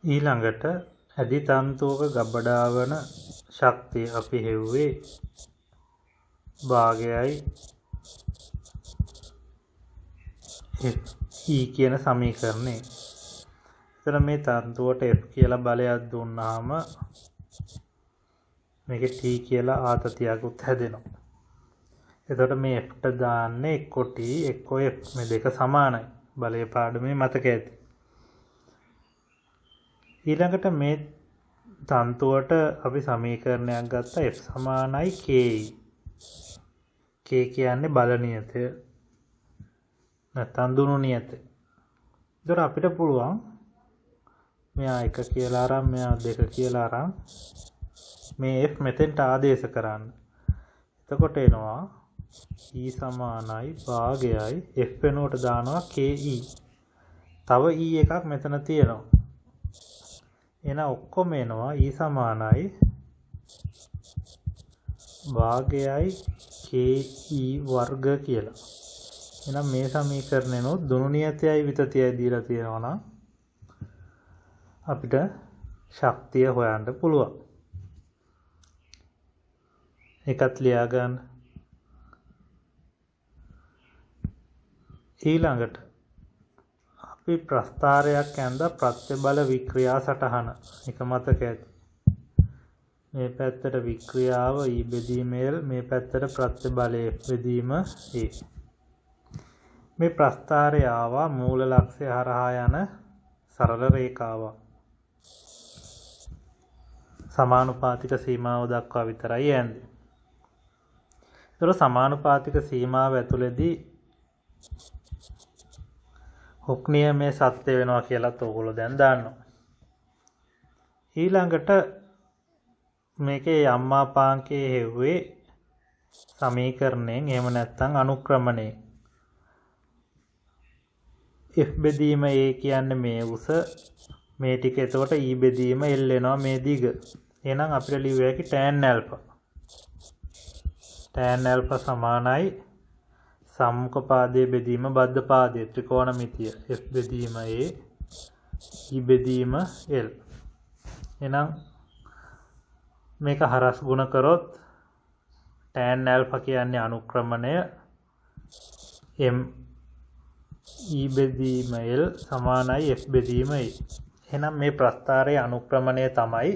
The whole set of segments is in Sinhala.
ඊළඟට ඇදි තන්තුවක ගබඩා වන ශක්තිය අපි හෙව්වේ භාගයයි E කියන සමීකරණේ. එතන මේ තන්තුවට F කියලා බලයක් දුන්නාම මේකේ T කියලා ආතතියකුත් හැදෙනවා. එතකොට මේ Fට දාන්නේ එක්ක T එක්ක F මේ දෙක සමානයි. බලයේ පාඩමේ මතක ඇති. ඊළඟට මේ තන්තුවට අපි සමීකරණයක් ගත්තා F සමානයි KE. K කියන්නේ බල නියතය. නැත්නම් දුනු නියතය. ඒතර අපිට පුළුවන් මෙයා 1 කියලා අරන් මෙයා 2 කියලා අරන් මේ F මෙතෙන්ට ආදේශ කරන්න. එතකොට එනවා E සමානයි භාගයයි F වෙනුවට දානවා KE. තව E එකක් මෙතන තියෙනවා. එන ඔක්කොම එනවා E සමානයි භාගයයි KE වර්ග කියලා. එහෙනම් මේ සමීකරණයනොත් දුනු නියතයයි විතතියයි දීලා තියෙනවා නම් අපිට ශක්තිය හොයන්න පුළුවන්. එකත් ලියා ගන්න. ඊළඟට අපි ප්‍රස්ථාරයක් ඇඳ ප්‍රත්‍යබල වික්‍රියා සටහන එක මතක ඇති. මේ පැත්තට වික්‍රියාව E බෙදීම L මේ පැත්තට ප්‍රත්‍යබලය බෙදීම A. මේ ප්‍රස්ථාරය ආවා මූල ලක්ෂ්‍ය හරහා යන සරල රේඛාවක්. සමානුපාතික සීමාව දක්වා විතරයි යන්නේ. ඒතර සමානුපාතික සීමාව ඇතුළේදී හුක් නියමයේ සත්‍ය වෙනවා කියලාත් ඕගොල්ලෝ දැන් දන්නවා. ඊළඟට මේකේ අම්මාපාංකයේ හෙව්වේ සමීකරණයෙන් එහෙම නැත්නම් අනුක්‍රමණයෙන්. F බෙදීම A කියන්නේ මේ උස මේ ටික එතකොට E බෙදීම L වෙනවා මේ දිග. එහෙනම් අපිට ලියුව හැකි tan alpha. tan alpha සමානයි සම්මුඛ පාදයේ බෙදීම බද්ධ පාදයේ ත්‍රිකෝණමිතිය F බෙදීම A E බෙදීම L. එහෙනම් මේක හරස් ගුණ කරොත් tan alpha කියන්නේ අනුක්‍රමණය m E බෙදීම L සමානයි F බෙදීම A. එහෙනම් මේ ප්‍රස්ථාරයේ අනුක්‍රමණය තමයි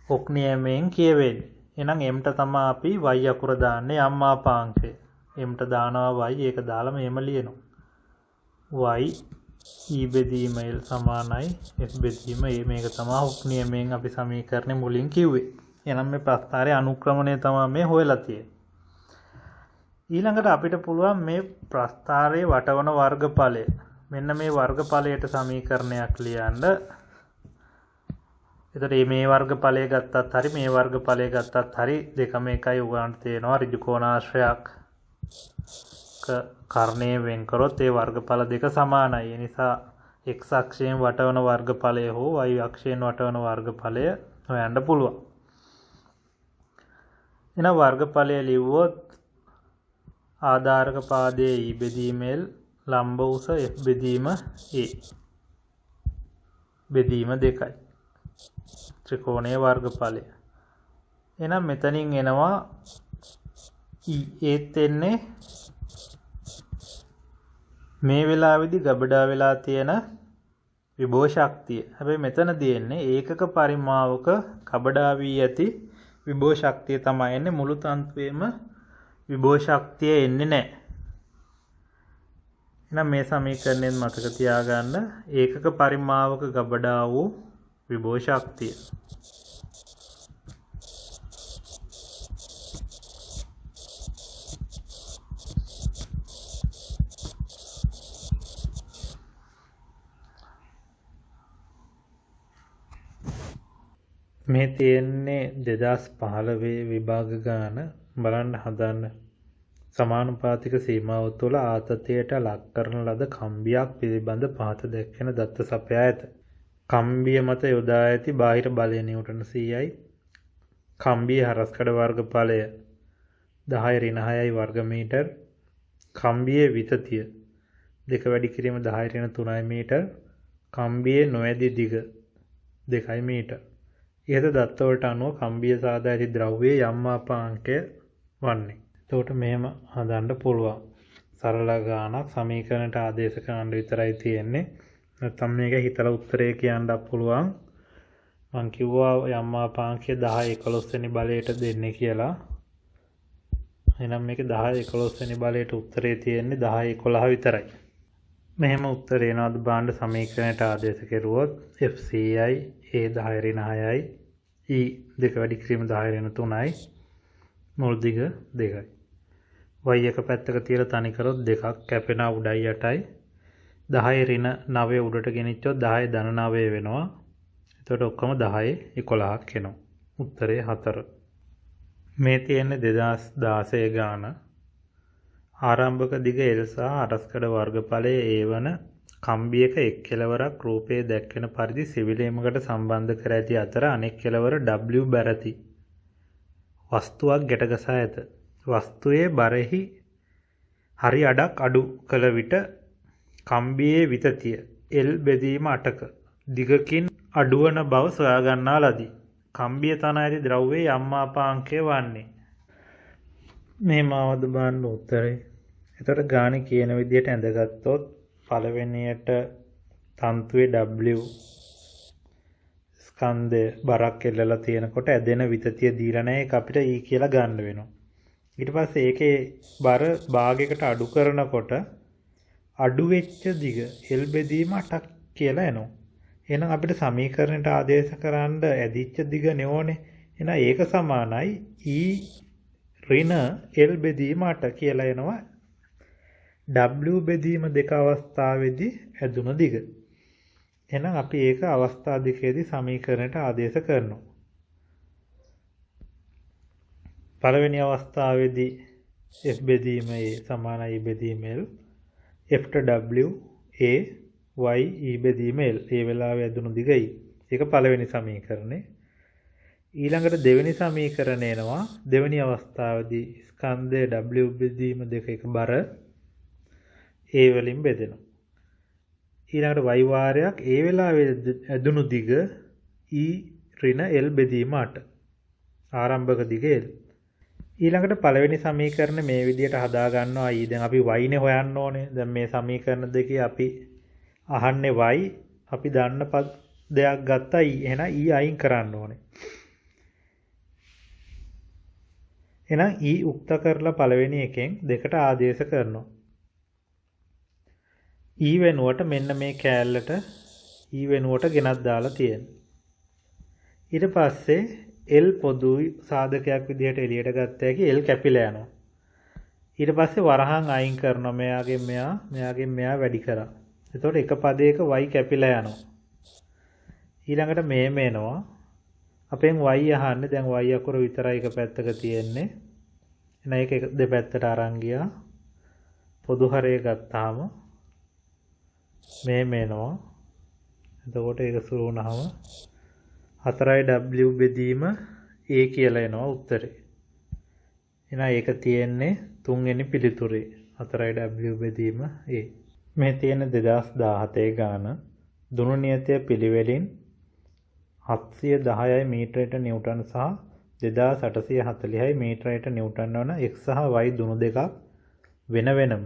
හුක් නියමයෙන් කියවෙන්නේ. එහෙනම් m ට තමයි අපි y අකුර දාන්නේ අම්මාපාංකය. m ට දානවා y ඒක දාලා මෙහෙම ලියනවා. y E බෙදීම L සමානයි F බෙදීම A. මේක තමයි හුක් නියමයෙන් අපි සමීකරණේ මුලින් කිව්වේ. එහෙනම් මේ ප්‍රස්ථාරයේ අනුක්‍රමණය තමයි මේ හොයලා තියෙන්නේ. ඊළඟට අපිට පුළුවන් මේ ප්‍රස්ථාරයේ වටවන වර්ගඵලය. මෙන්න මේ වර්ගඵලයට සමීකරණයක් ලියන්න. එතකොට මේ වර්ගඵලය ගත්තත් හරි මේ වර්ගඵලය ගත්තත් හරි දෙකම එකයි උගන්ට තියෙනවා ඍජු කෝණාශ්‍රයක් කර්ණයේ වෙන් කරොත් ඒ වර්ගඵල දෙක සමානයි. ඒ නිසා x අක්ෂයෙන් වටවන වර්ගඵලය හෝ y අක්ෂයෙන් වටවන වර්ගඵලය හොයන්න පුළුවන්. එහෙනම් වර්ගඵලය ලිව්වොත් ආධාරක පාදයේ E බෙදීම L ලම්බ උස F බෙදීම A බෙදීම 2යි ත්‍රිකෝණයේ වර්ගඵලය. එහෙනම් මෙතනින් එනවා E ඒත් එන්නේ මේ වෙලාවේදී ගබඩා වෙලා තියෙන විභව ශක්තිය. හැබැයි මෙතන දෙන්නේ ඒකක පරිමාවක ගබඩා වී ඇති විභව ශක්තිය තමයි එන්නේ. මුළු තන්තුවේම විභව ශක්තිය එන්නේ නැහැ. එහෙනම් මේ සමීකරණයෙන් මතක තියාගන්න ඒකක පරිමාවක ගබඩා වූ විභව ශක්තිය. මේ තියෙන්නේ 2015 විභාග ගාන බලන්න හදන්න. සමානුපාතික සීමාව තුළ ආතතියට ලක් කරන ලද කම්බියක් පිළිබඳ පහත දැක්වෙන දත්ත සපයා ඇත. කම්බිය මත යොදා ඇති බාහිර බලය නිව්ටන් 100යි. කම්බියේ හරස්කඩ වර්ගඵලය 10 ඍණ 6යි වර්ග මීටර්. කම්බියේ විතතිය 2 වැඩි කිරීම 10 ඍණ 3යි මීටර්. කම්බියේ නොඇති දිග 2 මීටර. ඉහත දත්තවලට අනුව කම්බිය සාදා ඇති ද්‍රව්‍යයේ යම් මාපාංකය වන්නේ. එතකොට මෙහෙම හදන්න පුළුවන්. සරල ගානක් සමීකරණයට ආදේශ කරන්න විතරයි තියෙන්නේ. නැත්නම් මේක හිතලා උත්තරේ කියන්නත් පුළුවන්. මං කිව්වා යම් මාපාංකය 10 11 වෙනි බලයට දෙන්නේ කියලා. එහෙනම් මේක 10 11 වෙනි බලයට උත්තරේ තියෙන්නේ 10 11 විතරයි. මෙහෙම උත්තරේ එනවාද බාණ්ඩ සමීකරණයට ආදේශ කෙරුවොත් FCI A 10 6යි E 2 වැඩි කිරීම 10 3යි මුල් දිග 2යි. y එක පැත්තක තියලා තනි කරොත් 2ක් කැපෙන උඩයි යටයි 10 9 උඩට ගෙනිච්චොත් 10 ධන 9 වෙනවා. එතකොට ඔක්කොම 10 11ක් එනවා. උත්තරේ 4. මේ තියෙන්නේ 2016 ගාන. ආරම්භක දිග L සහ අරස්කඩ වර්ගඵලයේ A වන කම්බියක එක් කෙළවරක් රූපයේ දැක්වෙන පරිදි සිවිලීමකට සම්බන්ධ කර ඇති අතර අනෙක් කෙළවර W බැරති වස්තුවක් ගැටගසා ඇත. වස්තුවේ බරෙහි හරි අඩක් අඩු කළ විට කම්බියේ විතතිය L බෙදීම 8ක දිගකින් අඩුවන බව සොයා ගන්නා ලදී. කම්බිය තන ඇති ද්‍රව්‍යයේ යම් මාපාංකය වන්නේ. මේ මාවද බාන්න උත්තරේ. එතකොට ගානේ කියන විදිහට ඇඳගත්තොත් පළවෙනියට තන්තුවේ W ස්කන්ධය බරක් එල්ලලා තියෙනකොට ඇදෙන විතතිය දීලා නැහැ. ඒක අපිට E කියලා ගන්න වෙනවා. ඊට පස්සේ ඒකේ බර භාගයකට අඩු කරනකොට අඩු වෙච්ච දිග L බෙදීම 8ක් කියලා එනවා. එහෙනම් අපිට සමීකරණයට ආදේශ කරන්න ඇදිච්ච දිග නෙවෝනේ. එහෙනම් ඒක සමානයි E ඍණ L බෙදීම 8 කියලා එනවා. W බෙදීම 2 අවස්ථාවේදී ඇදුණු දිග. එහෙනම් අපි ඒක අවස්ථා දෙකේදී සමීකරණයට ආදේශ කරනවා. පළවෙනි අවස්ථාවේදී F බෙදීම A සමානයි E බෙදීම L. F ට W A y E බෙදීම L. ඒ වෙලාවේ ඇදුණු දිග E. ඒක පළවෙනි සමීකරණේ. ඊළඟට දෙවෙනි සමීකරණය එනවා. දෙවෙනි අවස්ථාවේදී ස්කන්ධයේ W බෙදීම 2 එක බර A වලින් බෙදෙනවා. ඊළඟට y වාරයක් ඒ වෙලාවේ ඇදුණු දිග E ඍණ L බෙදීම 8. ආරම්භක දිග L. ඊළඟට පළවෙනි සමීකරණ මේ විදිහට හදා ගන්නවා. E දැන් අපි y නේ හොයන්න ඕනේ. දැන් මේ සමීකරණ දෙකේ අපි අහන්නේ y. අපි දන්න දෙයක් ගත්තා E. එහෙනම් E අයින් කරන්න ඕනේ. එහෙනම් E උක්ත කරලා පළවෙනි එකෙන් දෙකට ආදේශ කරනවා. E වෙනුවට මෙන්න මේ කෑල්ලට E වෙනුවට ගෙනත් දාලා තියෙනවා. ඊට පස්සේ L පොදුයි සාධකයක් විදිහට එළියට ගත්ත හැකි L කැපිලා යනවා. ඊට පස්සේ වරහන් අයින් කරනවා. මෙයාගෙන් මෙයා වැඩි කරා. එතකොට එක පදයක y කැපිලා යනවා. ඊළඟට මේම එනවා. අපෙන් y අහන්නේ දැන් y අකුර විතරයි එක පැත්තක තියෙන්නේ. එහෙනම් ඒක දෙපැත්තට අරන් ගියා. පොදු හරය ගත්තාම මේම එනවා. එතකොට ඒක සුරු වුණාම 4යි W බෙදීම A කියලා එනවා උත්තරේ. එහෙනම් ඒක තියෙන්නේ තුන්වෙනි පිළිතුරේ 4යි W බෙදීම A. මේ තියෙන 2017 ගාන දුනු නියතය පිළිවෙලින් 710යි මීටරයට නිව්ටන් සහ 2840යි මීටරයට නිව්ටන් වන x සහ y දුනු දෙකක් වෙන වෙනම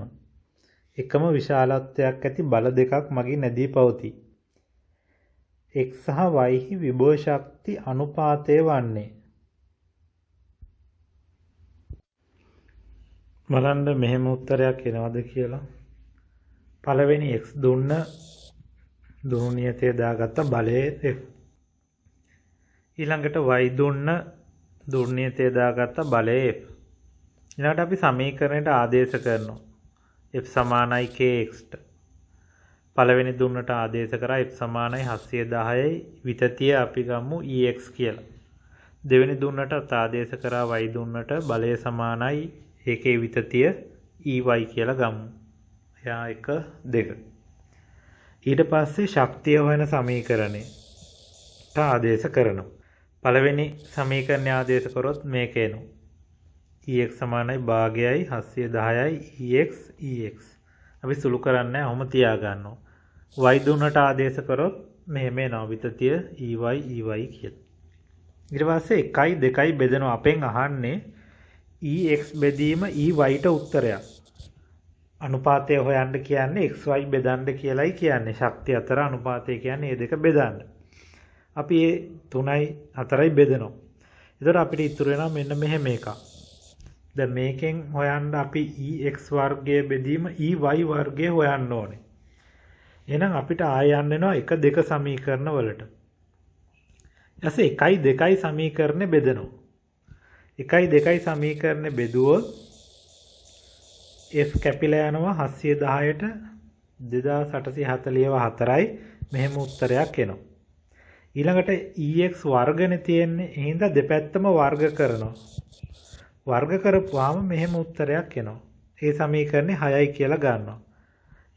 එකම විශාලත්වයක් ඇති බල දෙකක් මගින් නැදී පවතී. x සහ y හි විභව ශක්ති අනුපාතය වන්නේ. බලන්න මෙහෙම උත්තරයක් එනවද කියලා. පළවෙනි x දුන්න දුනු නියතය දාගත්ත බලය F. ඊළඟට y දුන්න දුනු නියතය දාගත්ත බලය F. ඊළඟට අපි සමීකරණයට ආදේශ කරනවා. F සමානයි kx ට. පළවෙනි දුන්නට ආදේශ කරා F සමානයි 710යි විතතිය අපි ගමු Ex කියලා. දෙවෙනි දුන්නට ආදේශ කරා y දුන්නට බලය සමානයි ඒකේ විතතිය Ey කියලා ගමු. එයා 1 2. ඊට පස්සේ ශක්තිය හොයන සමීකරණයට ආදේශ කරනවා. පළවෙනි සමීකරණය ආදේශ කරොත් මේක එනවා. Ex සමානයි භාගයයි 710යි Ex අපි සුළු කරන්නේ ඔහොම තියා ගන්නවා. y දුන්නට ආදේශ කරොත් මෙහෙම එනවා විතතිය EY කියලා. ඊට පස්සේ 1 2 බෙදෙනවා. අපෙන් අහන්නේ EX බෙදීම EYට උත්තරයක්. අනුපාතය හොයන්න කියන්නේ XY බෙදන්න කියලායි කියන්නේ. ශක්තිය අතර අනුපාතය කියන්නේ මේ දෙක බෙදන්න. අපි මේ 3යි 4යි බෙදනවා. එතකොට අපිට ඉතුරු වෙනවා මෙන්න මෙහෙම එකක්. දැන් මේකෙන් හොයන්න අපි EX වර්ගය බෙදීම EY වර්ගය හොයන්න ඕනේ. එහෙනම් අපිට ආය යන්න වෙනවා 1 2 සමීකරණ වලට. ඊපස්සේ 1 2 සමීකරණය බෙදනවා. 1 2 සමීකරණය බෙදුවොත් F කැපිලා යනවා 710ට 2844යි මෙහෙම උත්තරයක් එනවා. ඊළඟට EX වර්ගනේ තියෙන්නේ. එහෙනම් දෙපැත්තම වර්ග කරනවා. වර්ග කරපුවාම මෙහෙම උත්තරයක් එනවා. ඒ සමීකරණේ 6යි කියලා ගන්නවා.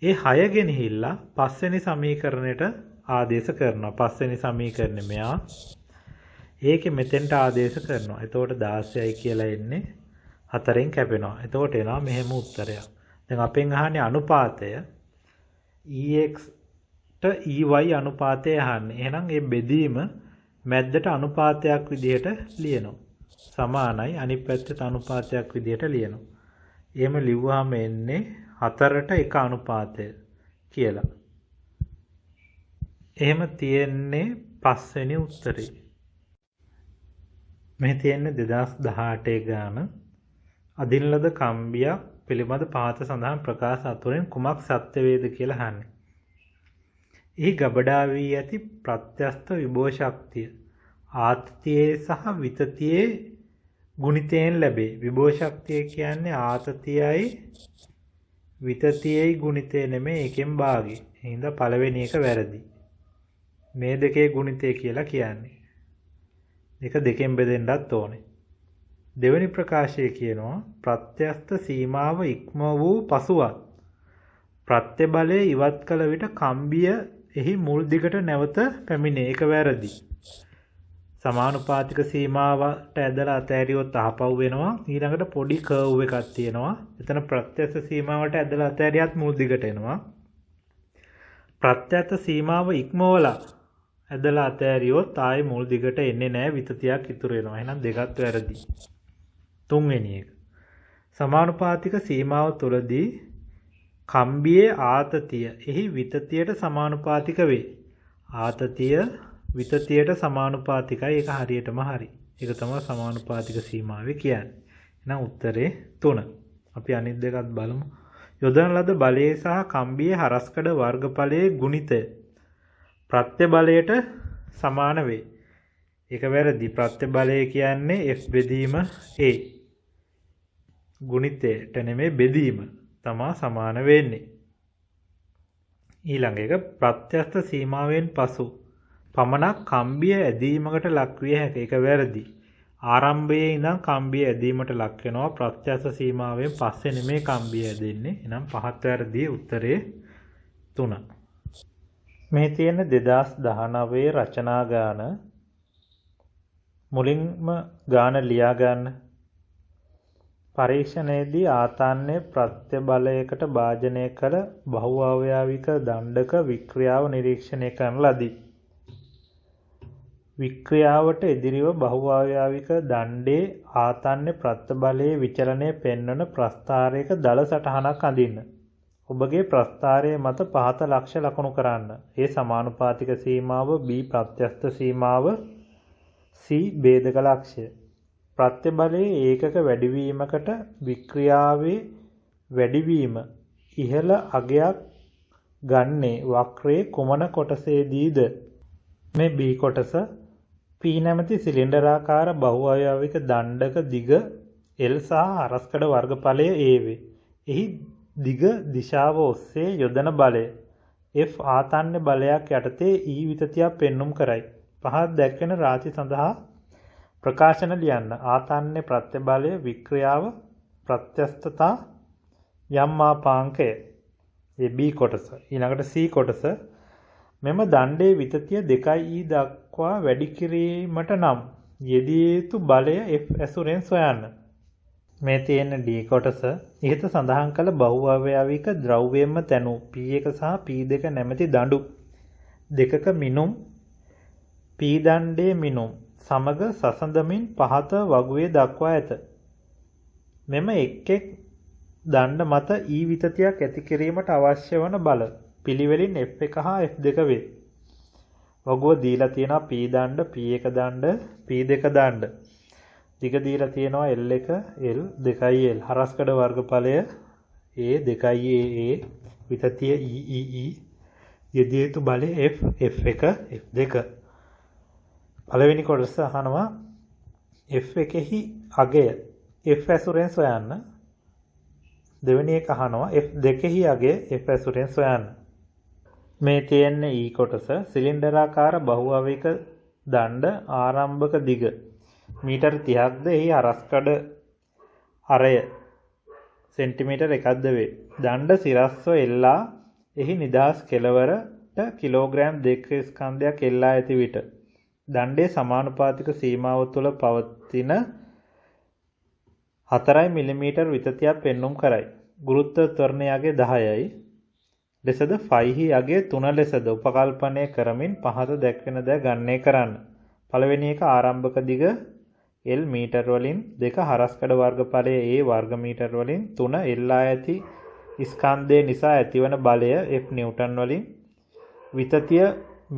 ඒ 6 ගෙනහිල්ලා පස්වෙනි සමීකරණයට ආදේශ කරනවා. පස්වෙනි සමීකරණය මෙයා. ඒකේ මෙතෙන්ට ආදේශ කරනවා. එතකොට 16යි කියලා එන්නේ 4ෙන් කැපෙනවා. එතකොට එනවා මෙහෙම උත්තරයක්. දැන් අපෙන් අහන්නේ අනුපාතය EX EY අනුපාතය අහන්නේ. එහෙනම් මේ බෙදීම මැද්දට අනුපාතයක් විදිහට ලියනවා. සමානයි අනිත් පැත්තට අනුපාතයක් විදිහට ලියනවා. එහෙම ලිව්වහම එන්නේ 4ට 1 අනුපාතය කියලා. එහෙම තියෙන්නේ පස්වෙනි උත්තරේ. මේ තියෙන්නේ 2018 ගාන අදින ලද කම්බියක් පිළිබඳ පහත සඳහන් ප්‍රකාශ අතුරෙන් කුමක් සත්‍ය වේද කියලා අහන්නේ. එහි ගබඩා වී ඇති ප්‍රත්‍යස්ත විභව ශක්තිය ආතතියේ සහ විතතියේ ගුණිතයෙන් ලැබේ. විභව ශක්තිය කියන්නේ ආතතියයි විතතියයි ගුණිතය නෙමෙයි ඒකෙන් භාගය. එහෙනම් පළවෙනි එක වැරදි. මේ දෙකේ ගුණිතය කියලා කියන්නේ. ඒක දෙකෙන් බෙදෙන්නත් ඕනේ. දෙවෙනි ප්‍රකාශය කියනවා ප්‍රත්‍යස්ත සීමාව ඉක්ම වූ පසුවත් ප්‍රත්‍ය බලය ඉවත් කළ විට කම්බිය එහි මුල් දිගට නැවත පැමිණේ. ඒක වැරදි. සමානුපාතික සීමාවට ඇදලා අතෑරියොත් අහපව් වෙනවා. ඊළඟට පොඩි කර්ව් එකක් තියෙනවා. එතන ප්‍රත්‍යස්ත සීමාවට ඇදලා අතෑරියත් මුල් දිගට එනවා. ප්‍රත්‍යස්ත සීමාව ඉක්මවලා ඇදලා අතෑරියොත් ආයේ මුල් දිගට එන්නේ නැහැ. විතතියක් ඉතුරු වෙනවා. එහෙනම් දෙකත් වැරදි. තුන්වෙනි එක. සමානුපාතික සීමාව තුළදී කම්බියේ ආතතිය එහි විතතියට සමානුපාතික වේ. ආතතිය විතතියට සමානුපාතිකයි. ඒක හරියටම හරි. ඒක තමයි සමානුපාතික සීමාවේ කියන්නේ. එහෙනම් උත්තරේ 3. අපි අනිත් දෙකත් බලමු. යොදන ලද බලයේ සහ කම්බියේ හරස්කඩ වර්ගඵලයේ ගුණිතය ප්‍රත්‍ය බලයට සමාන වේ. ඒක වැරදි. ප්‍රත්‍ය බලය කියන්නේ F බෙදීම A. ගුණිතයට නෙමෙයි බෙදීම තමා සමාන වෙන්නේ. ඊළඟ එක ප්‍රත්‍යස්ත සීමාවෙන් පසු පමණක් කම්බිය ඇදීමකට ලක් විය හැක. ඒක වැරදි. ආරම්භයේ ඉඳන් කම්බිය ඇදීමට ලක් වෙනවා. ප්‍රත්‍යස්ත සීමාවෙන් පස්සේ නෙමෙයි කම්බිය ඇදෙන්නේ. එහෙනම් පහත් වැරදි. උත්තරේ 3. මේ තියෙන 2019 රචනා ගාන මුලින්ම ගාන ලියා ගන්න. පරීක්ෂණයේදී ආතන්නේ ප්‍රත්‍ය බලයකට භාජනය කළ බහුඅවයවික දණ්ඩක වික්‍රියාව නිරීක්ෂණය කරන ලදී. වික්‍රියාවට එදිරිව බහුඅවයවික දණ්ඩේ ආතන්නේ ප්‍රත්‍ය බලයේ විචලනය පෙන්වන ප්‍රස්ථාරයක දල සටහනක් අඳින්න. ඔබගේ ප්‍රස්ථාරයේ මත පහත ලක්ෂ ලකුණු කරන්න. ඒ සමානුපාතික සීමාව B ප්‍රත්‍යස්ත සීමාව C ભેදක ලක්ෂය. ප්‍රත්‍ය බලයේ ඒකක වැඩිවීමකට වික්‍රියාවේ වැඩිවීම ඉහළ අගයක් ගන්නේ වක්‍රයේ කුමන කොටසේදීද? මේ B කොටස P නැමැති සිලින්ඩරාකාර බහුඅවයවික දණ්ඩක දිග L සහ හරස්කඩ වර්ගඵලය A වේ. එහි දිග දිශාව ඔස්සේ යොදන බලය F ආතන්න බලයක් යටතේ E විතතියක් පෙන්눔 කරයි. පහත් දැක්වෙන රාශි සඳහා ප්‍රකාශන ලියන්න. ආතන්නේ ප්‍රත්‍ය බලය වික්‍රියාව ප්‍රත්‍යස්තතා යම් මාපාංකය. ඒ B කොටස. ඊළඟට C කොටස මෙම දණ්ඩේ විතතිය 2e දක්වා වැඩි කිරීමට නම් යෙදිය යුතු බලය F ඇසුරෙන් සොයන්න. මේ තියෙන D කොටස ඉහත සඳහන් කළ බහුඅවයවික ද්‍රව්‍යයෙන්ම තැනු P1 සහ P2 නැමැති දඬු දෙකක මිනුම් P දණ්ඩේ මිනුම් සමග සසඳමින් පහත වගුවේ දක්වා ඇත. මෙම එක් දණ්ඩ මත E විතතියක් ඇති කිරීමට අවශ්‍ය වන බල පිළිවෙලින් F1 හා F2 වේ. වගුව දීලා තියෙනවා P දණ්ඩ, P1 දණ්ඩ, P2 දණ්ඩ. දිග දීලා තියෙනවා L1, L 2යි L. හරස්කඩ වර්ගඵලය A 2යි A විතතිය E යෙදිය යුතු බලය F1 F2. පළවෙනි කොටස අහනවා F1 අගය F ඇසුරෙන් සොයන්න. දෙවෙනි එක අහනවා F2 අගය F ඇසුරෙන් සොයන්න. මේ තියෙන E කොටස සිලින්ඩරාකාර බහුඅවයක දණ්ඩ ආරම්භක දිග මීටර් 30ක්ද එහි හරස්කඩ අරය සෙන්ටිමීටර් 1ක්ද වේ. දණ්ඩ සිරස්ව එල්ලා එහි නිදහස් කෙළවරට කිලෝග්‍රෑම් 2 ස්කන්ධයක් එල්ලා ඇති විට දණ්ඩේ සමානුපාතික සීමාව තුළ පවතින 4 මිලිමීටර් විතතියක් පෙන්නුම් කරයි. ගුරුත්ව ත්වරණයේ 10යි. ලෙසද ෆයිහි අගය 3 ලෙසද උපකල්පනය කරමින් පහත දැක්වෙන දෑ ගණනය කරන්න. පළවෙනි එක ආරම්භක දිග L මීටර් වලින් 2 හරස්කඩ වර්ගඵලය A වර්ග මීටර් වලින් 3 එල්ලා ඇති ස්කන්ධය නිසා ඇතිවන බලය F නිව්ටන් වලින් විතතිය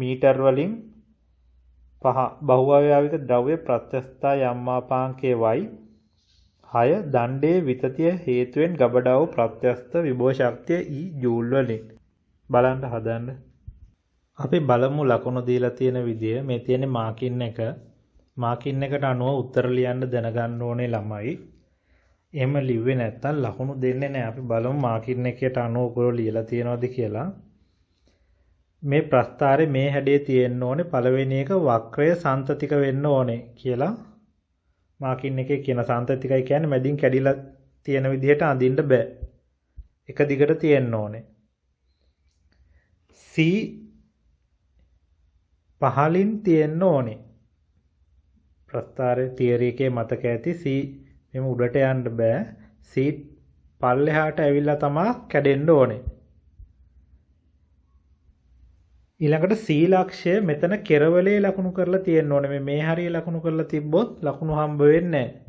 මීටර් වලින් 5 බහුඅවයවික ද්‍රව්‍ය ප්‍රත්‍යස්ථා යම්මාපාංකයේ y 6 දණ්ඩේ විතතිය හේතුවෙන් ගබඩා වූ ප්‍රත්‍යස්ථ විභව ශක්තිය E ජූල් වලින්. බලන්න හදන්න. අපි බලමු ලකුණු දීලා තියෙන විදිය. මේ තියෙන්නේ මාකින් එක. මාකින් එකට අනුව උත්තර ලියන්න දැනගන්න ඕනේ ළමයි. එහෙම ලිව්වේ නැත්තම් ලකුණු දෙන්නේ නැහැ. අපි බලමු මාකින් එකට අනුව ඔයගොල්ලෝ ලියලා තියෙනවද කියලා. මේ ප්‍රස්ථාරේ මේ හැඩේ තියෙන්න ඕනේ. පළවෙනි එක වක්‍රය සන්තතික වෙන්න ඕනේ කියලා මාකින් එකේ කියන සන්තතිකයි කියන්නේ මැදින් කැඩිලා තියෙන විදිහට අඳින්න බෑ. එක දිගට තියෙන්න ඕනේ. C පහලින් තියෙන්න ඕනේ. ප්‍රස්ථාරයේ තියරි එකේ මතක ඇති C මෙම උඩට යන්න බෑ. C පල්ලෙහාට ඇවිල්ලා තමයි කැඩෙන්න ඕනේ. ඊළඟට C ලක්ෂය මෙතන කෙරවලේ ලකුණු කරලා තියෙන්න ඕනේ. මේ හරිය ලකුණු කරලා තිබ්බොත් ලකුණු හම්බ වෙන්නේ නැහැ.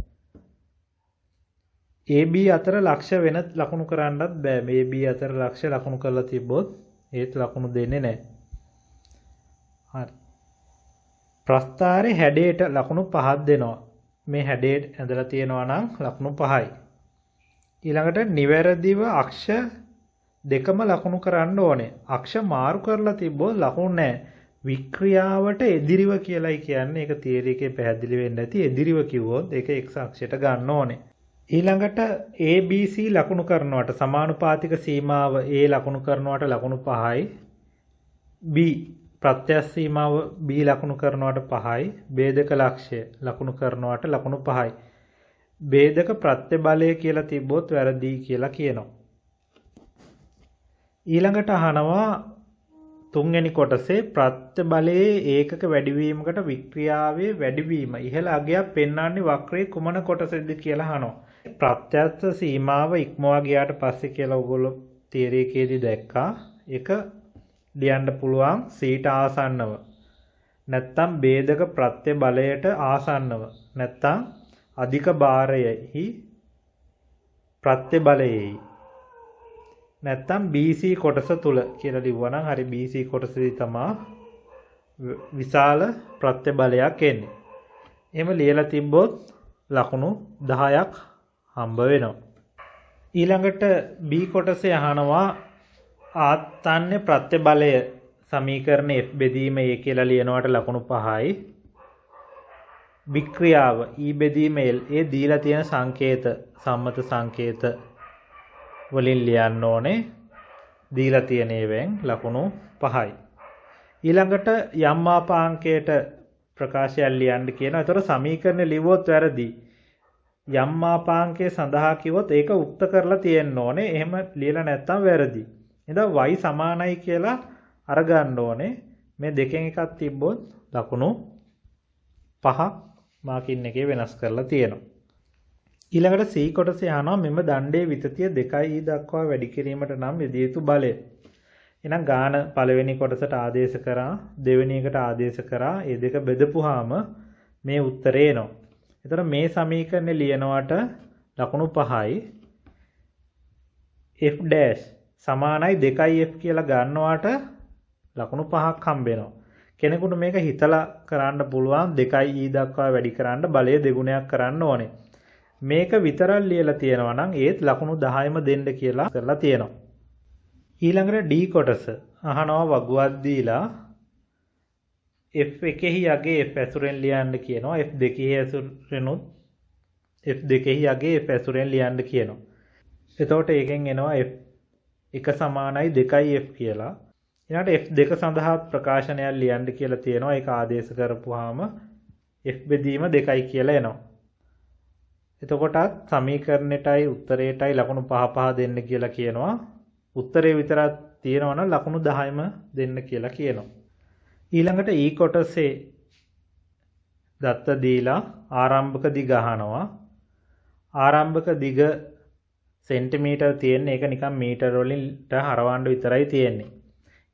AB අතර ලක්ෂ වෙන ලකුණු කරන්නත් බෑ. මේ AB අතර ලක්ෂ ලකුණු කරලා තිබ්බොත් ඒත් ලකුණු දෙන්නේ නැහැ. හරි. ප්‍රස්ථාරයේ හැඩයට ලකුණු 5ක් දෙනවා. මේ හැඩයට ඇඳලා තියෙනවා නම් ලකුණු 5යි. ඊළඟට නිවැරදිව අක්ෂ දෙකම ලකුණු කරන්න ඕනේ. අක්ෂ මාරු කරලා තිබ්බොත් ලකුණු නැහැ. වික්‍රියාවට එදිරිව කියලායි කියන්නේ. ඒක තියරි එකේ පැහැදිලි වෙන්න ඇති. එදිරිව කිව්වොත් ඒක x අක්ෂයට ගන්න ඕනේ. ඊළඟට ABC ලකුණු කරනවට සමානුපාතික සීමාව A ලකුණු කරනවට ලකුණු 5යි. B ප්‍රත්‍යස්ථ සීමාව B ලකුණු කරනවට 5යි. ભેදක ලක්ෂය ලකුණු කරනවට ලකුණු 5යි. ભેදක ප්‍රත්‍ය බලය කියලා තිබ්බොත් වැරදි කියලා කියනවා. ඊළඟට අහනවා තුන්වෙනි කොටසේ ප්‍රත්‍ය බලයේ ඒකක වැඩිවීමකට වික්‍රියාවේ වැඩිවීම ඉහළ අගයක් පෙන්වන්නේ වක්‍රයේ කුමන කොටසෙද කියලා අහනවා. ප්‍රත්‍යස්ථ සීමාව ඉක්මවා ගියාට පස්සේ කියලා ඔයගොල්ලෝ තියරි එකේදී දැක්කා. ඒක ලියන්න පුළුවන් සීට ආසන්නව. නැත්තම් ભેදක ප්‍රත්‍ය බලයට ආසන්නව. නැත්තම් අධික භාරයෙහි ප්‍රත්‍ය බලයෙහි. නැත්තම් BC කොටස තුල කියලා ලිව්වනම් හරි BC කොටසේදී තමයි විශාල ප්‍රත්‍ය බලයක් එන්නේ. එහෙම ලියලා තිබ්බොත් ලකුණු 10ක් හම්බ වෙනවා. ඊළඟට B කොටසේ අහනවා ආත්තාන්‍ය ප්‍රත්‍ය බලය සමීකරණ F බෙදීම A කියලා ලියනවට ලකුණු 5යි. වික්‍රියාව E බෙදීම L ඒ දීලා තියෙන සංකේත සම්මත සංකේත වලින් ලියන්න ඕනේ. දීලා තියෙන ඒවෙන් ලකුණු 5යි. ඊළඟට යම් මාපාංකයට ප්‍රකාශයක් ලියන්න කියනවා. ඒතර සමීකරණ ලිව්වොත් වැරදි. යම් මාපාංකය සඳහා කිව්වොත් ඒක උක්ත කරලා තියෙන්න ඕනේ. එහෙම ලියලා නැත්තම් වැරදි. එහෙනම් y සමානයි කියලා අරගන්න ඕනේ. මේ දෙකෙන් එකක් තිබ්බොත් ලකුණු 5ක් මාකින් එකේ වෙනස් කරලා තියෙනවා. ඊළඟට C කොටසේ අහනවා මෙම දණ්ඩේ විතතිය 2e දක්වා වැඩි කිරීමට නම් යෙදිය යුතු බලය. එහෙනම් ගාන පළවෙනි කොටසට ආදේශ කරා දෙවෙනි එකට ආදේශ කරා ඒ දෙක බෙදපුවාම මේ උත්තරේ එනවා. එතකොට මේ සමීකරණය ලියනවට ලකුණු 5යි f dash සමානයි 2f කියලා ගන්නවට ලකුණු 5ක් හම්බ වෙනවා. කෙනෙකුට මේක හිතලා කරන්න පුළුවන් 2e දක්වා වැඩි කරන්න බලය දෙගුණයක් කරන්න ඕනේ. මේක විතරක් ලියලා තියෙනවා නම් ඒත් ලකුණු 10ම දෙන්න කියලා කරලා තියෙනවා. ඊළඟට D කොටස අහනවා වගුවක් දීලා f1 යගේ f ඇසුරෙන් ලියන්න කියනවා. f2 ඇසුරෙනුත් f2 යගේ f ඇසුරෙන් ලියන්න කියනවා. එතකොට ඒකෙන් එනවා f1 සමානයි 2f කියලා. ඊළඟට f2 සඳහා ප්‍රකාශනයක් ලියන්න කියලා තියෙනවා. ඒක ආදේශ කරපුවාම f බෙදීම 2යි කියලා එනවා. එතකොටත් සමීකරණයටයි උත්තරයටයි ලකුණු 5 දෙන්න කියලා කියනවා. උත්තරේ විතරක් තියෙනවා නම් ලකුණු 10ම දෙන්න කියලා කියනවා. ඊළඟට E කොටසේ දත්ත දීලා ආරම්භක දිග අහනවා. ආරම්භක දිග සෙන්ටිමීටර් තියෙන්නේ. ඒක නිකන් මීටර වලින්ට හරවන්න විතරයි තියෙන්නේ.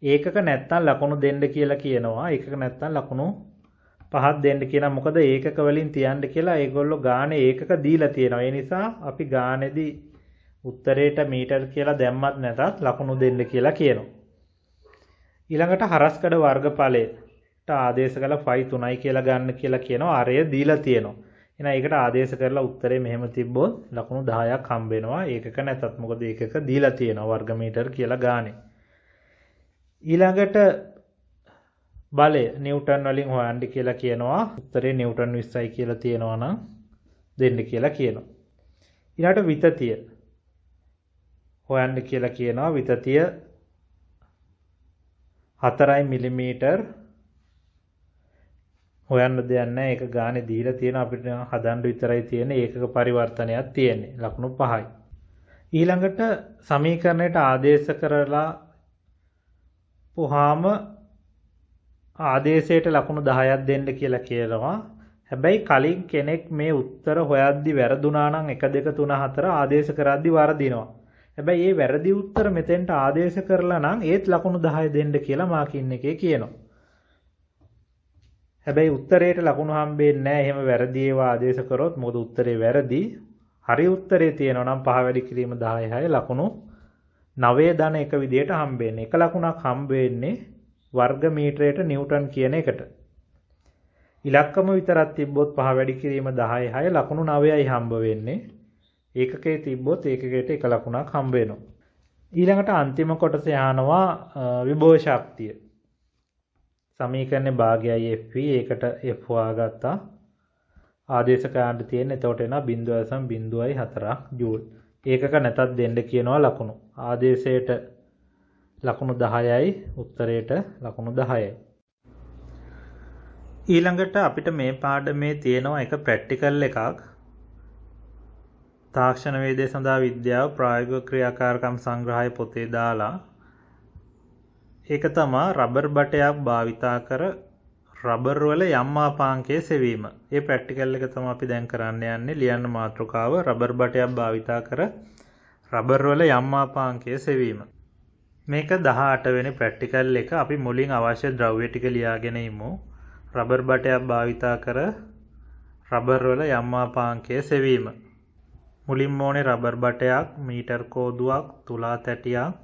ඒකක නැත්තම් ලකුණු දෙන්න කියලා කියනවා. ඒකක නැත්තම් ලකුණු 5ක් දෙන්න කියනවා. මොකද ඒකක වලින් තියන්න කියලා ඒගොල්ලෝ ගානේ ඒකක දීලා තියෙනවා. ඒ නිසා අපි ගානේදී උත්තරේට මීටර් කියලා දැම්මත් නැතත් ලකුණු දෙන්න කියලා කියනවා. ඊළඟට හරස්කඩ වර්ගඵලයට ආදේශ කළ ෆයි 3යි කියලා ගන්න කියලා කියනවා. ආරය දීලා තියෙනවා. එහෙනම් ඒකට ආදේශ කරලා උත්තරේ මෙහෙම තිබ්බොත් ලකුණු 10ක් හම්බ වෙනවා. ඒකක නැතත් මොකද ඒකක දීලා තියෙනවා වර්ග මීටර් කියලා ගානේ. ඊළඟට බලය නිව්ටන් වලින් හොයන්න කියලා කියනවා. උත්තරේ නිව්ටන් 20යි කියලා තියෙනවා නම් දෙන්න කියලා කියනවා. ඊළඟට විතතිය හොයන්න කියලා කියනවා. විතතිය 4 මිලිමීටර් හොයන්න දෙයක් නැහැ. ඒක ගානේ දීලා තියෙනවා. අපිට හදන්න විතරයි තියෙන්නේ. ඒකක පරිවර්තනයක් තියෙන්නේ. ලකුණු 5යි. ඊළඟට සමීකරණයට ආදේශ කරලා පුහාම ආදේශයට ලකුණු 10ක් දෙන්න කියලා කියනවා. හැබැයි කලින් කෙනෙක් මේ උත්තර හොයද්දි වැරදුනා නම් 1 2 3 4 ආදේශ කරද්දි වරදිනවා. හැබැයි මේ වැරදි උත්තර මෙතෙන්ට ආදේශ කරලා නම් ඒත් ලකුණු 10 දෙන්න කියලා මාකින් එකේ කියනවා. හැබැයි උත්තරේට ලකුණු හම්බෙන්නේ නැහැ. එහෙම වැරදි ඒවා ආදේශ කරොත් මොකද උත්තරේ වැරදි. හරි උත්තරේ තියෙනවා නම් 5 වැඩි කිරීම 10යි ලකුණු 9 ධන එක විදියට හම්බෙන්නේ. එක ලකුණක් හම්බ වෙන්නේ වර්ග මීටරයට නිව්ටන් කියන එකට. ඉලක්කම විතරක් තිබ්බොත් 5 වැඩි කිරීම 10යි ලකුණු 9යි හම්බ වෙන්නේ. ඒකකේ තිබ්බොත් ඒකකයට එක ලකුණක් හම්බ වෙනවා. ඊළඟට අන්තිම කොටස යනවා විභව ශක්තිය. සමීකරණේ භාගයයි f ඒකට f හොයාගත්තා. ආදේශ කරන්න තියෙන එතකොට එනවා 0.04 ජූල්. ඒකක නැතත් දෙන්න කියනවා ලකුණු. ආදේශයට ලකුණු 10යි උත්තරයට ලකුණු 10යි. ඊළඟට අපිට මේ පාඩමේ තියෙනවා එක ප්‍රැක්ටිකල් එකක්. තාක්ෂණ වේදේ සඳහා විද්‍යාව ප්‍රායෝගික ක්‍රියාකාරකම් සංග්‍රහය පොතේ දාලා ඒක තමයි රබර් බටයක් භාවිතා කර රබර් වල යම් මාපාංකයේ සෙවීම. මේ ප්‍රැක්ටිකල් එක තමයි අපි දැන් කරන්න යන්නේ. ලියන්න මාතෘකාව රබර් බටයක් භාවිතා කර රබර් වල යම් මාපාංකයේ සෙවීම. මේක 18 වෙනි ප්‍රැක්ටිකල් එක. අපි මුලින් අවශ්‍ය ද්‍රව්‍ය ටික ලියාගෙන ඉමු. රබර් බටයක් භාවිතා කර රබර් වල යම් මාපාංකයේ සෙවීම. මුලින්ම ඕනේ රබර් බටයක්, මීටර් කෝදුවක්, තුලා තැටියක්,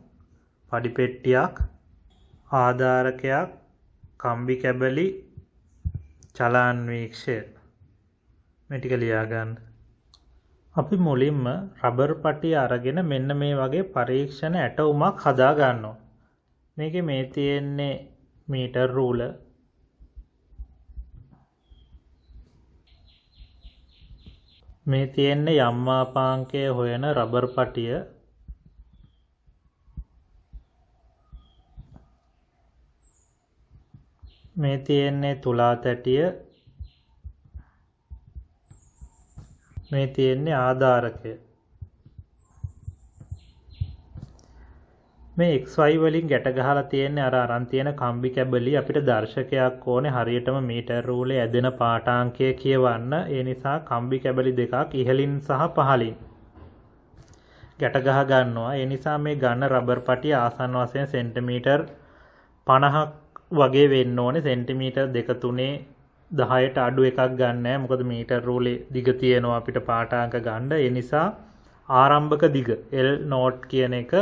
පඩි පෙට්ටියක්, ආධාරකයක්, කම්බි කැබලි, චලාන්වීක්ෂය. මේ ටික ලියා ගන්න. අපි මුලින්ම රබර් පටිය අරගෙන මෙන්න මේ වගේ පරීක්ෂණ ඇටවුමක් හදා ගන්නවා. මේකේ මේ තියෙන්නේ මීටර් රූල. මේ තියෙන්නේ යම් මාපාංකය හොයන රබර් පටිය. මේ තියෙන්නේ තුලා තැටිය. මේ තියෙන්නේ ආධාරකය. මේ XY වලින් ගැට ගහලා තියෙන්නේ අර අරන් තියෙන කම්බි කැබලි අපිට දර්ශකයක් ඕනේ හරියටම මීටර රූලේ ඇදෙන පාඨාංකය කියවන්න. ඒ නිසා කම්බි කැබලි දෙකක් ඉහළින් සහ පහළින් ගැට ගහ ගන්නවා. ඒ නිසා මේ ගන්න රබර් පටිය ආසන්න වශයෙන් සෙන්ටිමීටර් 50ක් වගේ වෙන්න ඕනේ. සෙන්ටිමීටර් 2-3 10ට අඩු එකක් ගන්න නැහැ. මොකද මීටර රූලේ දිග තියෙනවා අපිට පාඨාංක ගන්න. ඒ නිසා ආරම්භක දිග L නෝට් කියන එක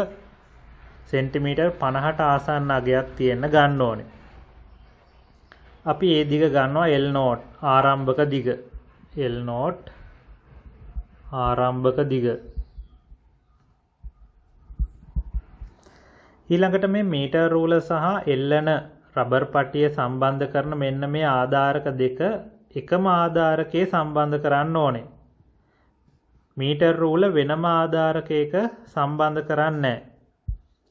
සෙන්ටිමීටර් 50ට ආසන්න අගයක් තියෙන්න ගන්න ඕනේ. අපි ඒ දිග ගන්නවා L නෝට් ආරම්භක දිග. L නෝට් ආරම්භක දිග. ඊළඟට මේ මීටර රූල සහ එල්ලන රබර් පටිය සම්බන්ධ කරන මෙන්න මේ ආධාරක දෙක එකම ආධාරකයේ සම්බන්ධ කරන්න ඕනේ. මීටර රූල වෙනම ආධාරකයක සම්බන්ධ කරන්නේ නැහැ.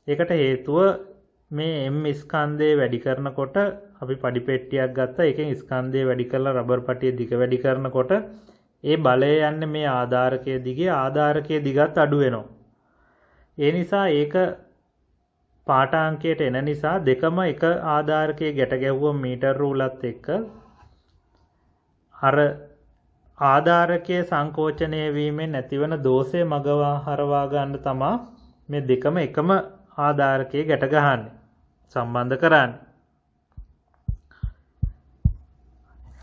ඒකට හේතුව මේ M ස්කන්ධය වැඩි කරනකොට අපි පඩිපෙට්ටියක් ගත්තා. ඒකෙන් ස්කන්ධය වැඩි කරලා රබර් පටිය දිග වැඩි කරනකොට ඒ බලය යන්නේ මේ ආධාරකයේ දිගේ. ආධාරකයේ දිගත් අඩු වෙනවා. ඒ නිසා ඒක පාඨාංකයට එන නිසා දෙකම එක ආධාරකයේ ගැට ගැහුවම මීටර රූලත් එක්ක අර ආධාරකයේ සංකෝචනය වීමෙන් නැතිවන දෝෂය මගවා හරවා ගන්න තමයි මේ දෙකම එකම ආධාරකයේ ගැට ගහන්නේ සම්බන්ධ කරන්නේ.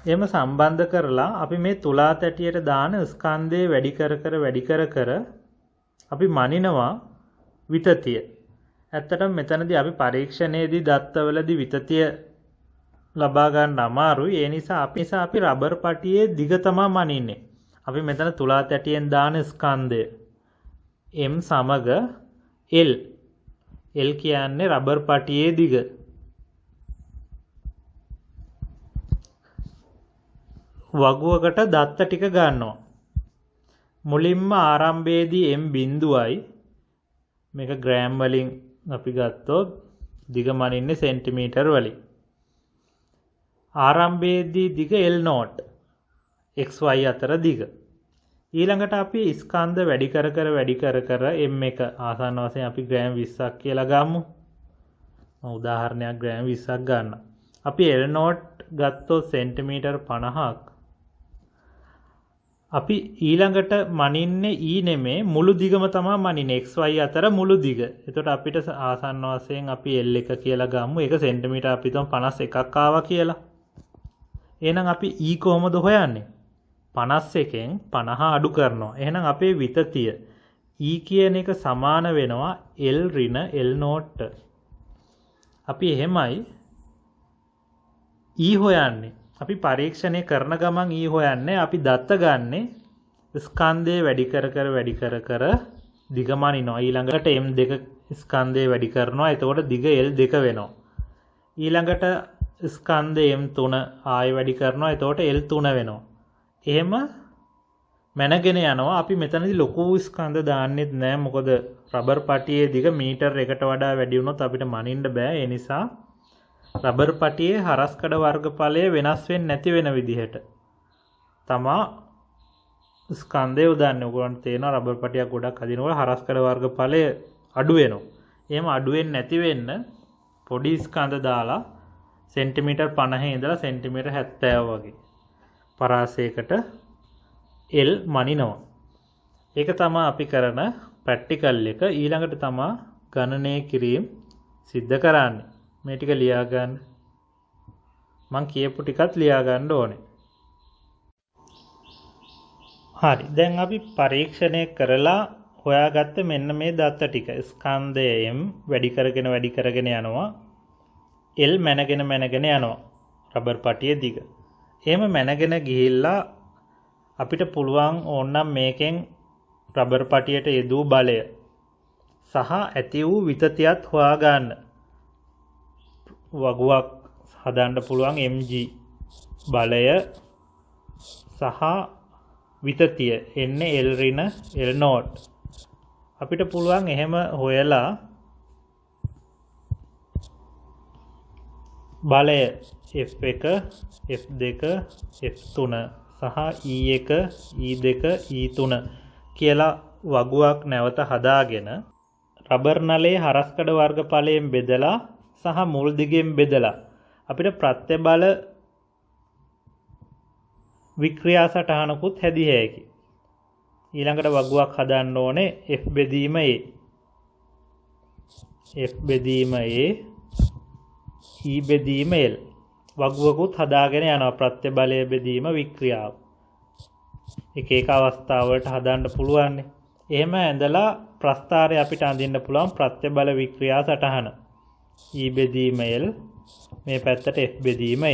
එහෙම සම්බන්ධ කරලා අපි මේ තුලා තැටියට දාන ස්කන්ධය වැඩි කර අපි මනිනවා විතතිය. ඇත්තටම මෙතනදී අපි පරීක්ෂණයේදී දත්තවලදී විතතිය ලබා ගන්න අමාරුයි. ඒ නිසා අපි රබර් පටියේ දිග තමයි මනින්නේ. අපි මෙතන තුලා තැටියෙන් දාන ස්කන්ධය M සමග L. L කියන්නේ රබර් පටියේ දිග. වගුවකට දත්ත ටික ගන්නවා. මුලින්ම ආරම්භයේදී M බිඳුවයි. මේක ග්‍රෑම් වලින් අපි ගත්තොත් දිග මනින්නේ සෙන්ටිමීටර් වලින්. ආරම්භයේදී දිග L නෝට් XY අතර දිග. ඊළඟට අපි ස්කන්ධ වැඩි කර M1 ආසන්න වශයෙන් අපි ග්‍රෑම් 20ක් කියලා ගමු. උදාහරණයක් ග්‍රෑම් 20ක් ගන්න. අපි L නෝට් ගත්තොත් සෙන්ටිමීටර් 50ක්. අපි ඊළඟට මනින්නේ E නෙමේ මුළු දිගම තමයි මනින්නේ XY අතර මුළු දිග. එතකොට අපිට ආසන්න වශයෙන් අපි L1 කියලා ගමු. ඒක සෙන්ටිමීටර් අපි හිතමු 51ක් ආවා කියලා. එහෙනම් අපි E කොහොමද හොයන්නේ? 51න් 50 අඩු කරනවා. එහෙනම් අපේ විතතිය E කියන එක සමාන වෙනවා L ඍණ L නෝට්. අපි එහෙමයි E හොයන්නේ. අපි පරීක්ෂණය කරන ගමන් E හොයන්නේ අපි දත්ත ගන්නේ ස්කන්ධය වැඩි කර දිග මනිනවා. ඊළඟට M2 ස්කන්ධය වැඩි කරනවා. එතකොට දිග L2 වෙනවා. ඊළඟට ස්කන්ධය M3 ආයෙ වැඩි කරනවා. එතකොට L3 වෙනවා. එහෙම මැනගෙන යනවා. අපි මෙතනදී ලොකු ස්කන්ධ දාන්නෙත් නෑ. මොකද රබර් පටියේ දිග මීටර 1ට වඩා වැඩි වුණොත් අපිට මනින්න බෑ. ඒ නිසා රබර් පටියේ හරස්කඩ වර්ගඵලය වෙනස් වෙන්නේ නැති වෙන විදිහට තමා ස්කන්ධය උදාන්නේ. ඔයගොල්ලන්ට තේරෙනවා රබර් පටියක් ගොඩක් අදිනකොට හරස්කඩ වර්ගඵලය අඩු වෙනවා. එහෙම අඩු වෙන්නේ නැති වෙන්න පොඩි ස්කන්ධ දාලා සෙන්ටිමීටර් 50 ඉඳලා සෙන්ටිමීටර් 70 වගේ පරාසයකට L මනිනවා. ඒක තමයි අපි කරන ප්‍රැක්ටිකල් එක. ඊළඟට තමයි ගණනය කිරීම සිද්ධ කරන්නේ. මේ ටික ලියා ගන්න. මම කියපු ටිකත් ලියා ගන්න ඕනේ. හරි. දැන් අපි පරීක්ෂණය කරලා හොයාගත්ත මෙන්න මේ දත්ත ටික. ස්කන්ධය M වැඩි කරගෙන යනවා. L මැනගෙන යනවා. රබර් පටියේ දිග. එහෙම මැනගෙන ගිහිල්ලා අපිට පුළුවන් ඕනනම් මේකෙන් රබර් පටියට යෙදූ බලය සහ ඇති වූ විතතියත් හොයාගන්න. වගුවක් හදන්න පුළුවන් mg බලය සහ විතතිය එන්නේ L ඍණ L නෝට්. අපිට පුළුවන් එහෙම හොයලා බලය F1 F2 F3 සහ E1 E2 E3 කියලා වගුවක් නැවත හදාගෙන රබර් නලයේ හරස්කඩ වර්ගඵලයෙන් බෙදලා සහ මුල් දිගෙන් බෙදලා අපිට ප්‍රත්‍යබල වික්‍රියා සටහනකුත් හැදිය හැකියි. ඊළඟට වගුවක් හදන්න ඕනේ F බෙදීම A. F බෙදීම A E බෙදීම L. වගුවකුත් හදාගෙන යනවා ප්‍රත්‍යබලය බෙදීම වික්‍රියාව. එක අවස්ථාවලට හදන්න පුළුවන්. එහෙම ඇඳලා ප්‍රස්ථාරය අපිට අඳින්න පුළුවන් ප්‍රත්‍යබල වික්‍රියා සටහන. E බෙදීම L මේ පැත්තට F බෙදීම A.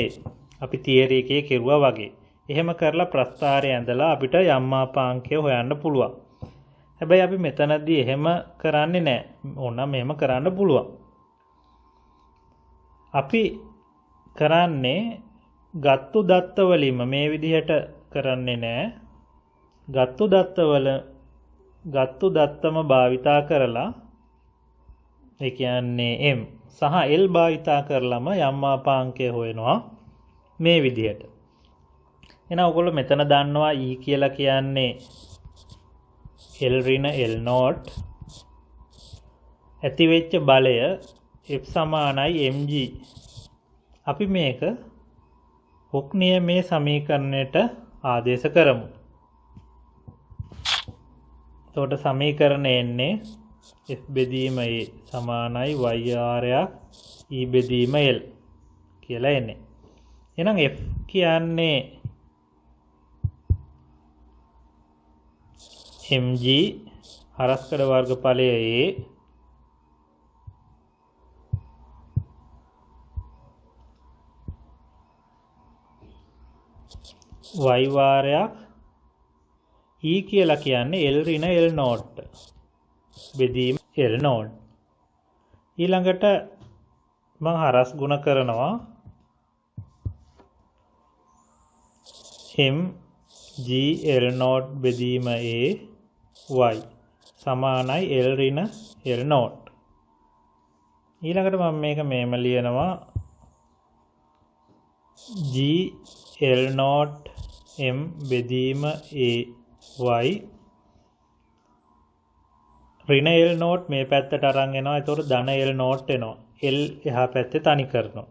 අපි තියරි එකේ කෙරුවා වගේ. එහෙම කරලා ප්‍රස්ථාරය ඇඳලා අපිට යම් මාපාංකය හොයන්න පුළුවන්. හැබැයි අපි මෙතනදී එහෙම කරන්නේ නැහැ. ඕනනම් මෙහෙම කරන්න පුළුවන්. අපි කරන්නේ ගත්තු දත්ත වලින්ම මේ විදිහට කරන්නේ නැහැ. ගත්තු දත්තම භාවිතා කරලා ඒ කියන්නේ M සහ L භාවිතා කරලම යම් මාපාංකය හොයනවා මේ විදිහට. එහෙනම් ඔයගොල්ලෝ මෙතන දන්නවා E කියලා කියන්නේ L ඍණ L නෝට් ඇති වෙච්ච බලය F සමානයි mg. අපි මේක හුක් නියමයේ සමීකරණයට ආදේශ කරමු. එතකොට සමීකරණය එන්නේ F බෙදීම A සමානයි yr E බෙදීම L කියලා එන්නේ. එහෙනම් F කියන්නේ mg හරස්කඩ වර්ගඵලය A y වාරයක් E කියලා කියන්නේ L ඍණ L නෝට් බෙදීම L නෝට්. ඊළඟට මම හරස් ගුණ කරනවා mg L නෝට් බෙදීම A y සමානයි L ඍණ L නෝට්. ඊළඟට මම මේක මෙහෙම ලියනවා g L නෝට් m බෙදීම A y ඍණ L නෝට් මේ පැත්තට අරන් එනවා. ඒතකොට ධන L නෝට් එනවා. L එහා පැත්තේ තනි කරනවා.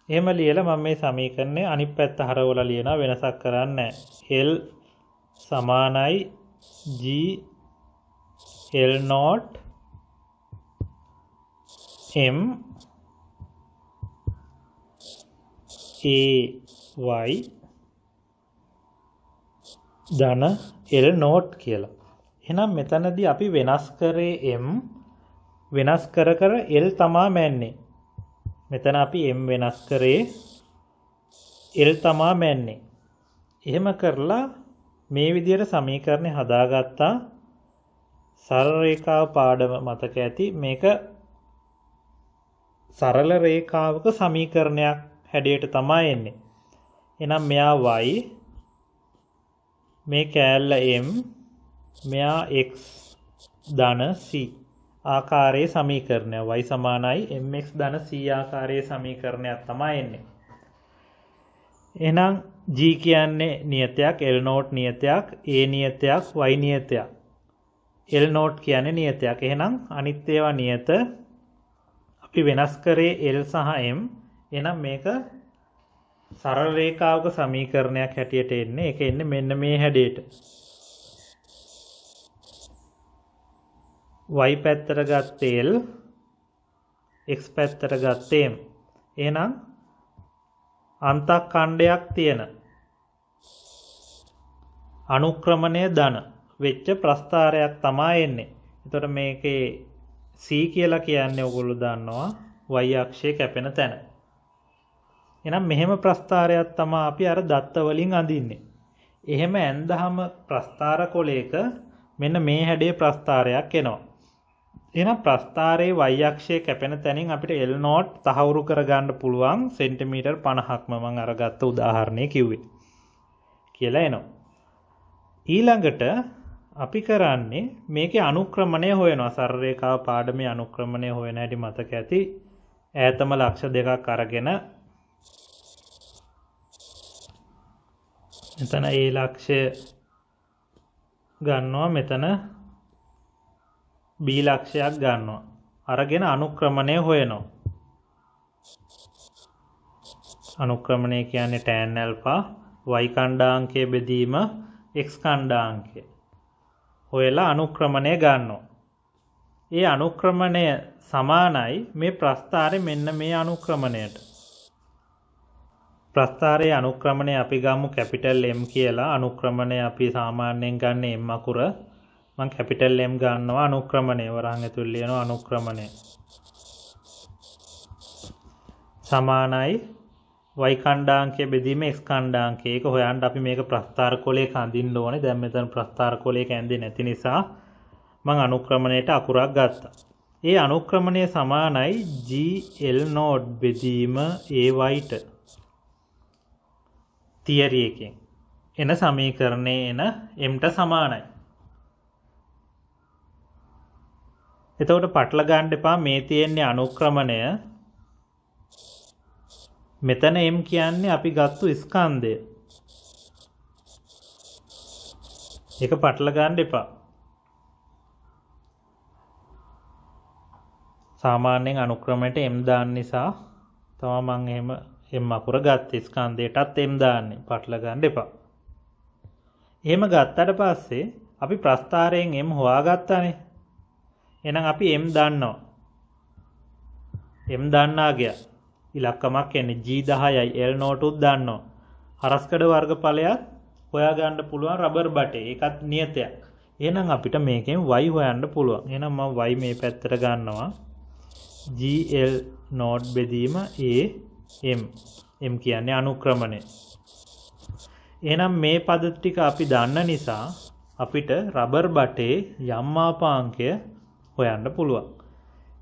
එහෙම ලියලා මම මේ සමීකරණය අනිත් පැත්ත හරවලා ලියනවා. වෙනසක් කරන්නේ නැහැ. L සමානයි g L naught m a y ධන L නෝට් කියලා. එහෙනම් මෙතනදී අපි වෙනස් කරේ m වෙනස් කර L තමා මැන්නේ. මෙතන අපි m වෙනස් කරේ L තමා මැන්නේ. එහෙම කරලා මේ විදිහට සමීකරණය හදාගත්තා. සරල රේඛාව පාඩම මතක ඇති. මේක සරල රේඛාවක සමීකරණයක් හැඩයට තමයි එන්නේ. එහෙනම් මෙයා y මේ කෑල්ල m මෙයා x ධන c ආකාරයේ සමීකරණය y සමානයි mx ධන c ආකාරයේ සමීකරණයක් තමයි එන්නේ. එහෙනම් g කියන්නේ නියතයක්, L නෝට් නියතයක්, a නියතයක්, y නියතයක්. L නෝට් කියන්නේ නියතයක්. එහෙනම් අනිත් ඒවා නියත. අපි වෙනස් කරේ L සහ m. එහෙනම් මේක සරල රේඛාවක සමීකරණයක් හැටියට එන්නේ. ඒක එන්නේ මෙන්න මේ හැඩයට. y පැත්තට ගත්ත L x පැත්තට ගත්ත m. එහෙනම් අන්තක් ඛණ්ඩයක් තියෙන අනුක්‍රමණය ධන වෙච්ච ප්‍රස්ථාරයක් තමයි එන්නේ. එතකොට මේකේ c කියලා කියන්නේ ඔයගොල්ලෝ දන්නවා y අක්ෂයේ කැපෙන තැන. එහෙනම් මෙහෙම ප්‍රස්ථාරයක් තමයි අපි අර දත්ත වලින් අඳින්නේ. එහෙම ඇඳහම ප්‍රස්ථාර කොලයක මෙන්න මේ හැඩේ ප්‍රස්ථාරයක් එනවා. එහෙනම් ප්‍රස්ථාරයේ y අක්ෂයේ කැපෙන තැනින් අපිට L නෝට් තහවුරු කරගන්න පුළුවන් සෙන්ටිමීටර් 50ක්ම මම අරගත්ත උදාහරණේ කිව්වේ කියලා එනවා. ඊළඟට අපි කරන්නේ මේකේ අනුක්‍රමණය හොයනවා. සරල රේඛාව පාඩමේ අනුක්‍රමණය හොයන හැටි මතක ඇති. ඈතම ලක්ෂ දෙකක් අරගෙන මෙතන A ලක්ෂය ගන්නවා, මෙතන B ලක්ෂයක් ගන්නවා. අරගෙන අනුක්‍රමණය හොයනවා. අනුක්‍රමණය කියන්නේ tan alpha y ඛණ්ඩාංකයේ බෙදීම x ඛණ්ඩාංකය. හොයලා අනුක්‍රමණය ගන්නවා. ඒ අනුක්‍රමණය සමානයි මේ ප්‍රස්ථාරේ මෙන්න මේ අනුක්‍රමණයට. ප්‍රස්ථාරයේ අනුක්‍රමණය අපි ගමු කැපිටල් M කියලා. අනුක්‍රමණය අපි සාමාන්‍යයෙන් ගන්න M අකුර. මම කැපිටල් M ගන්නවා අනුක්‍රමණය. වරහන් ඇතුළේ ලියනවා අනුක්‍රමණය. සමානයි y ඛණ්ඩාංකයේ බෙදීම x ඛණ්ඩාංකය. ඒක හොයන්න අපි මේක ප්‍රස්ථාර කොලයක අඳින්න ඕනේ. දැන් මෙතන ප්‍රස්ථාර කොලයක ඇඳෙන්නේ නැති නිසා මම අනුක්‍රමණයට අකුරක් ගත්තා. ඒ අනුක්‍රමණය සමානයි GL නෝඩ් බෙදීම AYට. තියරි එකෙන් එන සමීකරණයේ එන mට සමානයි. එතකොට පටල ගන්න එපා මේ තියෙන්නේ අනුක්‍රමණය. මෙතන m කියන්නේ අපි ගත්තු ස්කන්ධය. ඒක පටල ගන්න එපා. සාමාන්‍යයෙන් අනුක්‍රමයට m දාන්න නිසා තමයි මම එහෙම m අකුර ගත්තේ. ස්කන්ධයටත් m දාන්නේ. පටල ගන්න එපා. එහෙම ගත්තට පස්සේ අපි ප්‍රස්ථාරයෙන් m හොයාගත්තානේ. එහෙනම් අපි m දන්නවා. m දන්නා ගියා. ඉලක්කමක් එන්නේ G10යි L නෝටුත් දන්නවා. හරස්කඩ වර්ගඵලයක් හොයාගන්න පුළුවන් රබර් බටේ. ඒකත් නියතයක්. එහෙනම් අපිට මේකෙන් y හොයන්න පුළුවන්. එහෙනම් මම y මේ පැත්තට ගන්නවා. GL නෝඩ් බෙදීම AM. M කියන්නේ අනුක්‍රමණය. එහෙනම් මේ පද ටික අපි දන්න නිසා අපිට රබර් බටේ යම් මාපාංකය හොයන්න පුළුවන්.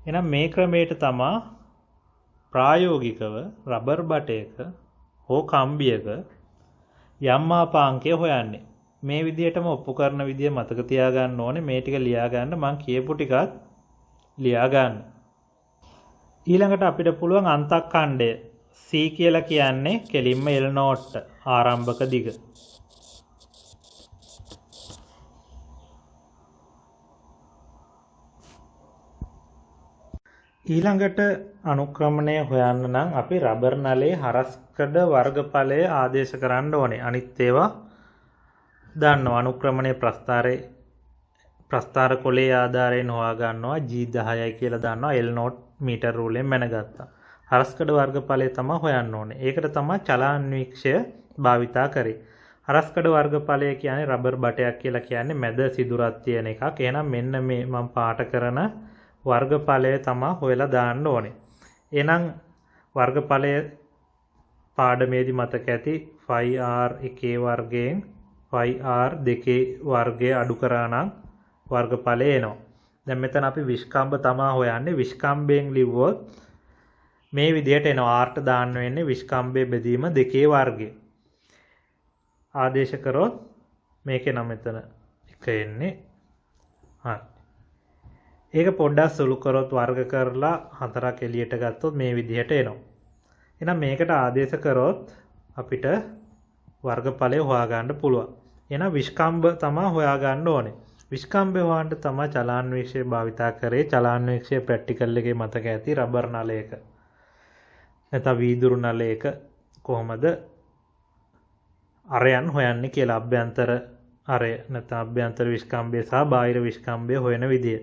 එහෙනම් මේ ක්‍රමයට තමයි ප්‍රායෝගිකව රබර් බටයක හෝ කම්බියක යම් මාපාංකය හොයන්නේ. මේ විදිහටම ඔප්පු කරන විදිය මතක තියාගන්න ඕනේ. මේ ටික ලියා ගන්න. මම කියපු ටිකත් ලියා ගන්න. ඊළඟට අපිට පුළුවන් අන්තක්ඛණ්ඩය C කියලා කියන්නේ කෙලින්ම L නෝට් ආරම්භක දිග. ඊළඟට අනුක්‍රමණය හොයන්න නම් අපි රබර් නලයේ හරස්කඩ වර්ගඵලය ආදේශ කරන්න ඕනේ. අනිත් ඒවා දන්නවා. අනුක්‍රමණය ප්‍රස්ථාර කොලේ ආධාරයෙන් හොයා ගන්නවා. G10යි කියලා දන්නවා. L නෝට් මීටර් රූලෙන් මැනගත්තා. හරස්කඩ වර්ගඵලය තමයි හොයන්න ඕනේ. ඒකට තමයි චලාන්වීක්ෂය භාවිතා කරේ. හරස්කඩ වර්ගඵලය කියන්නේ රබර් බටයක් කියලා කියන්නේ මැද සිදුරක් තියෙන එකක්. එහෙනම් මෙන්න මේ මම පාට කරන වර්ගඵලය තමයි හොයලා දාන්න ඕනේ. එහෙනම් වර්ගඵලය පාඩමේදී මතක ඇති 5r1 වර්ගයෙන් 5r2 වර්ගය අඩු කරා නම් වර්ගඵලය එනවා. දැන් මෙතන අපි විස්කම්භ තමයි හොයන්නේ. විස්කම්භයෙන් ලිව්වොත් මේ විදිහට එනවා. r ට දාන්න වෙන්නේ විස්කම්භයේ බෙදීම 2 වර්ගය. ආදේශ කරොත් මේකේ නම් මෙතන 1 එන්නේ. හරි. ඒක පොඩ්ඩක් සුළු කරොත් වර්ග කරලා 4ක් එළියට ගත්තොත් මේ විදිහට එනවා. එහෙනම් මේකට ආදේශ කරොත් අපිට වර්ගඵලය හොයාගන්න පුළුවන්. එහෙනම් විස්කම්භ තමයි හොයාගන්න ඕනේ. විස්කම්භය හොයන්න තමයි චලාන්වීක්ෂය භාවිතා කරේ. චලාන්වීක්ෂය ප්‍රැක්ටිකල් එකේ මතක ඇති රබර් නලයක. නැත්නම් වීදුරු නලයක කොහොමද අරයන් හොයන්නේ කියලා අභ්‍යන්තර අරය නැත්නම් අභ්‍යන්තර විස්කම්භය සහ බාහිර විස්කම්භය හොයන විදිය.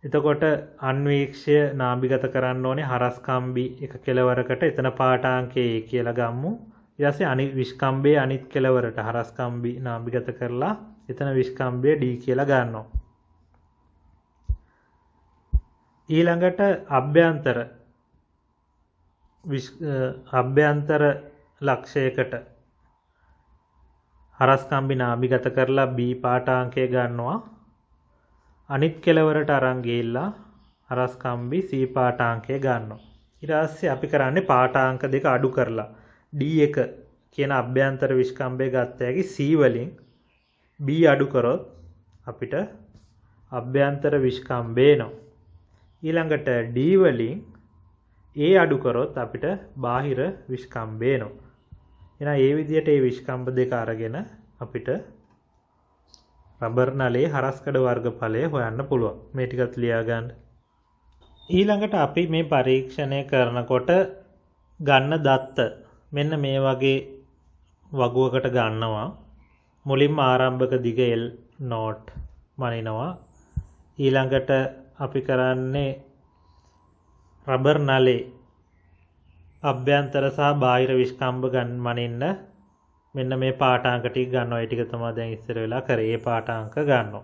එතකොට අන්වීක්ෂය නාභිගත කරන්න ඕනේ හරස්කම්බි එක කෙලවරකට. එතන පාඨාංකය A කියලා ගමු. ඊට පස්සේ අනිත් විස්කම්භයේ අනිත් කෙලවරට හරස්කම්බි නාභිගත කරලා එතන විස්කම්භය D කියලා ගන්නවා. ඊළඟට අභ්‍යන්තර ලක්ෂයකට හරස්කම්බි නාභිගත කරලා B පාඨාංකය ගන්නවා. අනිත් කෙලවරට අරන් ගිහිල්ලා හරස්කම්බි C පාඨාංකය ගන්නවා. ඊට පස්සේ අපි කරන්නේ පාඨාංක දෙක අඩු කරලා D1 කියන අභ්‍යන්තර විස්කම්භය ගත්ත හැකි C වලින් B අඩු කරොත් අපිට අභ්‍යන්තර විස්කම්භය එනවා. ඊළඟට D වලින් A අඩු කරොත් අපිට බාහිර විස්කම්භය එනවා. එහෙනම් මේ විදිහට මේ විස්කම්භ දෙක අරගෙන අපිට රබර් නලයේ හරස්කඩ වර්ගඵලය හොයන්න පුළුවන්. මේ ටිකත් ලියා ගන්න. ඊළඟට අපි මේ පරීක්ෂණය කරනකොට ගන්න දත්ත මෙන්න මේ වගේ වගුවකට ගන්නවා. මුලින්ම ආරම්භක දිග L නෝට් මනිනවා. ඊළඟට අපි කරන්නේ රබර් නලේ අභ්‍යන්තර සහ බාහිර විස්කම්භ මනින්න මෙන්න මේ පාඨාංක ටික ගන්නවා. ඒ ටික තමයි දැන් ඉස්සර වෙලා කරේ. ඒ පාඨාංක ගන්නවා.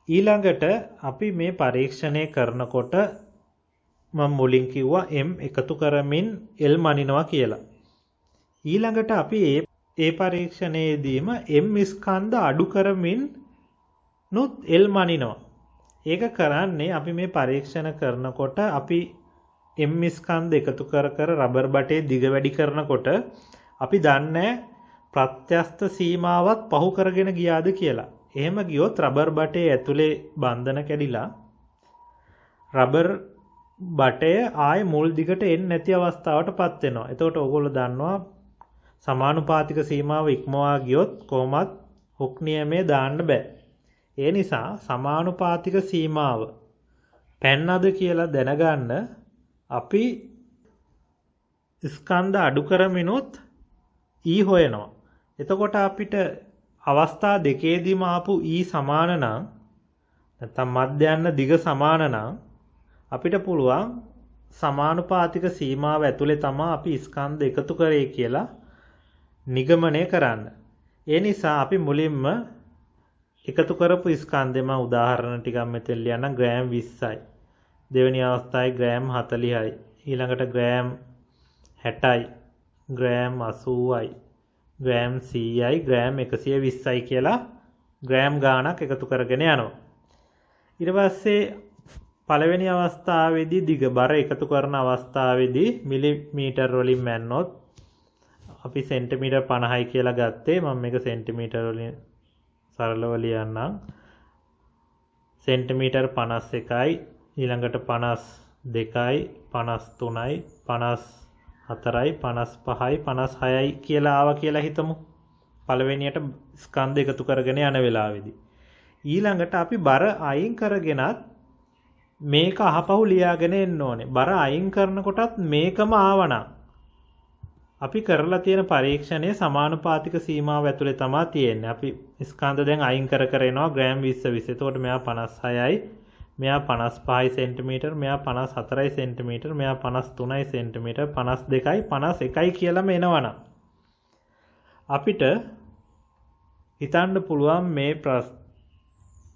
ඊළඟට අපි මේ පරීක්ෂණය කරනකොට මම මුලින් කිව්වා m එකතු කරමින් L මනිනවා කියලා. ඊළඟට අපි ඒ පරීක්ෂණයේදීම m ස්කන්ධ අඩු කරමින් නුත් L මනිනවා. ඒක කරන්නේ අපි මේ පරීක්ෂණ කරනකොට අපි m ස්කන්ධ එකතු කර රබර් බටේ දිග වැඩි කරනකොට අපි දන්නේ ප්‍රත්‍යස්ත සීමාවත් පහු කරගෙන ගියාද කියලා. එහෙම ගියොත් රබර් බටේ ඇතුලේ බන්ධන කැඩිලා රබර් බටය ආයේ මුල් දිගට එන්නේ නැති අවස්ථාවටපත් වෙනවා. එතකොට ඕගොල්ලෝ දන්නවා සමානුපාතික සීමාව ඉක්මවා ගියොත් කොහොමත් හුක් නියමයේ දාන්න බෑ. ඒ නිසා සමානුපාතික සීමාව පැන්නද කියලා දැනගන්න අපි ස්කන්ධ අඩු කරමිනුත් E හොයනවා. එතකොට අපිට අවස්ථා දෙකේදීම ආපු E සමාන නම් නැත්නම් මධ්‍යයන් දිග සමාන නම් අපිට පුළුවන් සමානුපාතික සීමාව ඇතුලේ තමයි අපි ස්කන්ධ එකතු කරේ කියලා නිගමනය කරන්න. ඒ නිසා අපි මුලින්ම එකතු කරපු ස්කන්ධෙම උදාහරණ ටිකක් මෙතෙන් ලියන්න. ග්‍රෑම් 20යි. දෙවෙනි අවස්ථාවේ ග්‍රෑම් 40යි. ඊළඟට ග්‍රෑම් 60යි. ග්‍රෑම් 80යි. ග්‍රෑම් 100යි. ග්‍රෑම් 120යි කියලා ග්‍රෑම් ගාණක් එකතු කරගෙන යනවා. ඊට පස්සේ පළවෙනි අවස්ථාවේදී දිග බර එකතු කරන අවස්ථාවේදී මිලිමීටර් වලින් මැන්නොත් අපි සෙන්ටිමීටර් 50යි කියලා ගත්තේ. මම මේක සෙන්ටිමීටර් වලින් සරලව ලියන්නම්. සෙන්ටිමීටර් 51යි, ඊළඟට 52යි, 53යි, 54යි, 55යි, 56යි කියලා ආවා කියලා හිතමු. පළවෙනියට ස්කන්ධ එකතු කරගෙන යන වෙලාවේදී. ඊළඟට අපි බර අයින් කරගෙනත් මේක අහපහු ලියාගෙන එන්න ඕනේ. බර අයින් කරනකොටත් මේකම ආවනම් අපි කරලා තියෙන පරීක්ෂණයේ සමානුපාතික සීමාව ඇතුලේ තමයි තියෙන්නේ. අපි ස්කන්ධ දැන් අයින් කර එනවා ග්‍රෑම් 20 20. එතකොට මෙයා 56යි, මෙයා 55යි සෙන්ටිමීටර්, මෙයා 54යි සෙන්ටිමීටර්, මෙයා 53යි සෙන්ටිමීටර්, 52යි 51යි කියලාම එනවනම් අපිට හිතන්න පුළුවන්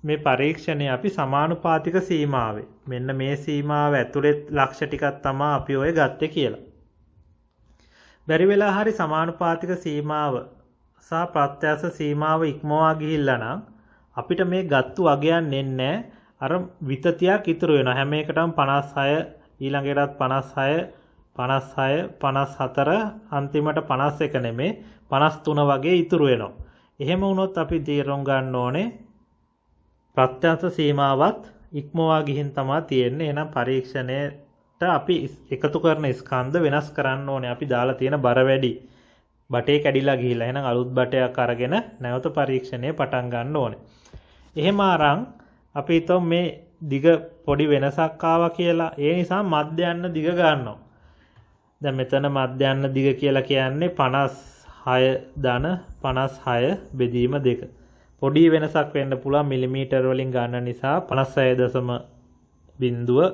මේ පරීක්ෂණයේ අපි සමානුපාතික සීමාවේ මෙන්න මේ සීමාව ඇතුලේ ලක්ෂ ටිකක් තමයි අපි ඔය ගත්තේ කියලා. බැරි වෙලා හරි සමානුපාතික සීමාව සහ ප්‍රත්‍යස්ත සීමාව ඉක්මවා ගිහිල්ලා නම් අපිට මේ ගත්තු අගයන් එන්නේ අර විතතියක් ඉතුරු වෙනවා. හැම එකටම 56 ඊළඟටත් 56 56 54 අන්තිමට 51 නෙමේ 53 වගේ ඉතුරු වෙනවා. එහෙම වුණොත් අපි තීරණ ගන්න ඕනේ ප්‍රත්‍යස්ත සීමාවත් ඉක්මවා ගිහින් තමයි තියෙන්නේ. එහෙනම් පරීක්ෂණයට අපි එකතු කරන ස්කන්ධ වෙනස් කරන්න ඕනේ. අපි දාලා තියෙන බර වැඩි. බටේ කැඩිලා ගිහිල්ලා. එහෙනම් අලුත් බටයක් අරගෙන නැවත පරීක්ෂණය පටන් ගන්න ඕනේ. එහෙම අරන් අපි හිතමු මේ දිග පොඩි වෙනසක් ආවා කියලා. ඒ නිසා මධ්‍යයන් දිග ගන්නවා. දැන් මෙතන මධ්‍යයන් දිග කියලා කියන්නේ 56 ධන 56 බෙදීම 2. පොඩි වෙනසක් වෙන්න පුළුවන් මිලිමීටර වලින් ගන්න නිසා 56.0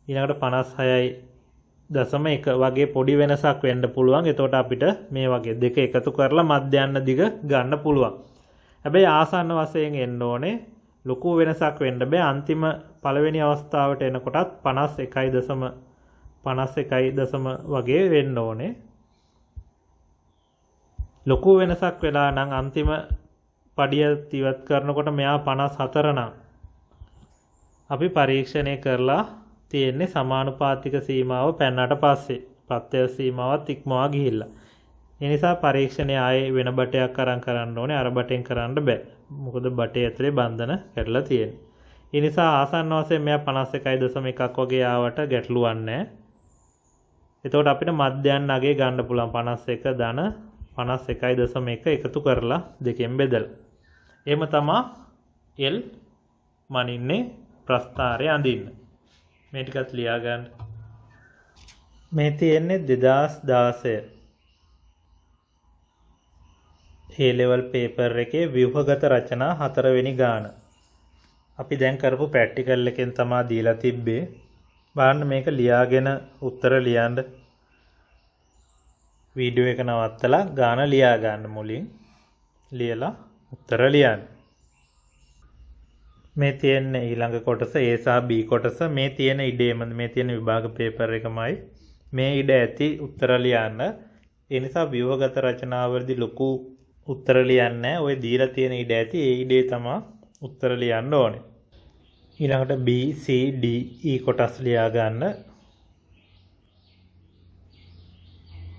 ඊළඟට 56.1 වගේ පොඩි වෙනසක් වෙන්න පුළුවන්. එතකොට අපිට මේ වගේ දෙක එකතු කරලා මධ්‍යයන් දිග ගන්න පුළුවන්. හැබැයි ආසන්න වශයෙන් එන්න ඕනේ. ලොකු වෙනසක් වෙන්න බෑ. අන්තිම පළවෙනි අවස්ථාවට එනකොටත් 51.0 වගේ වෙන්න ඕනේ. ලොකු වෙනසක් වෙලා නම් අන්තිම පඩිය ඉවත් කරනකොට මෙයා 54 නම් අපි පරීක්ෂණය කරලා තියෙන්නේ සමානුපාතික සීමාව පැනනට පස්සේ ප්‍රත්‍යස්ත සීමාවත් ඉක්මවා ගිහිල්ලා. ඒ නිසා පරීක්ෂණය ආයේ වෙන බටයක් අරන් කරන්න ඕනේ. අර බටෙන් කරන්න බෑ. මොකද බටේ ඇතුලේ බන්ධන කැඩලා තියෙන්නේ. ඒ නිසා ආසන්න වශයෙන් මෙයා 51.1 වගේ ආවට ගැටලුවක් නැහැ. එතකොට අපිට මධ්‍යයන් අගේ ගන්න පුළුවන් 51 ධන 51.1 එකතු කරලා දෙකෙන් බෙදලා. එහෙම තමයි L මනින්නේ ප්‍රස්ථාරය අඳින්න. මේ ටිකත් ලියා ගන්න. මේ තියෙන්නේ 2016 A level paper එකේ ව්‍යුහගත රචනා 4 වෙනි ගාන. අපි දැන් කරපු ප්‍රැක්ටිකල් එකෙන් තමයි දීලා තිබ්බේ. බලන්න මේක ලියාගෙන උත්තර ලියන්න. වීඩියෝ එක නවත්තලා ගාන ලියා ගන්න මුලින්. ලියලා උත්තර ලියන්න. මේ තියෙන ඊළඟ කොටස A සහ B කොටස මේ තියෙන ඉඩේම මේ තියෙන විභාග පේපර් එකමයි. මේ ඉඩ ඇති උත්තර ලියන්න. ඒ නිසා ව්‍යුහගත රචනාවලදී ලොකු උත්තර ලියන්නේ ඔය දීලා තියෙන ඉඩ ඇති ඒ ඉඩේ තමයි උත්තර ලියන්න ඕනේ. ඊළඟට B C D E කොටස් ලියා ගන්න.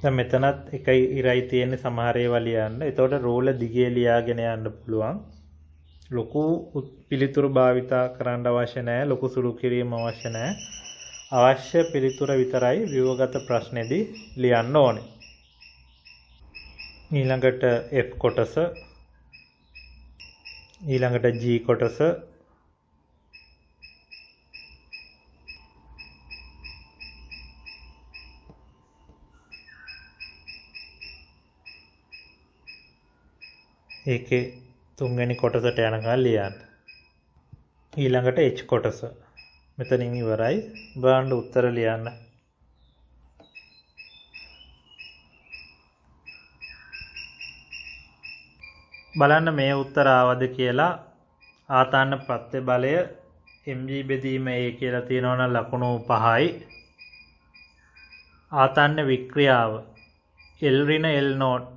දැන් මෙතනත් එකයි ඉරයි තියෙන සමහර ඒවා ලියන්න. එතකොට රෝල දිගේ ලියාගෙන යන්න පුළුවන්. ලොකු පිළිතුරු භාවිතා කරන්න අවශ්‍ය නැහැ. ලොකු සුළු කිරීම අවශ්‍ය නැහැ. අවශ්‍ය පිළිතුර විතරයි ව්‍යුහගත ප්‍රශ්නේදී ලියන්න ඕනේ. ඊළඟට F කොටස ඊළඟට G කොටස ඒකේ තුන්වෙනි කොටසට යනකම් ලියන්න. ඊළඟට H කොටස මෙතනින් ඉවරයි. බලන්න උත්තර ලියන්න. බලන්න මේ උත්තර ආවද කියලා. ආතාන්න ප්‍රත්‍ය බලය mg බෙදීම a කියලා තියෙනවා නම් ලකුණු 5යි. ආතාන්න වික්‍රියාව L ඍණ L නෝට්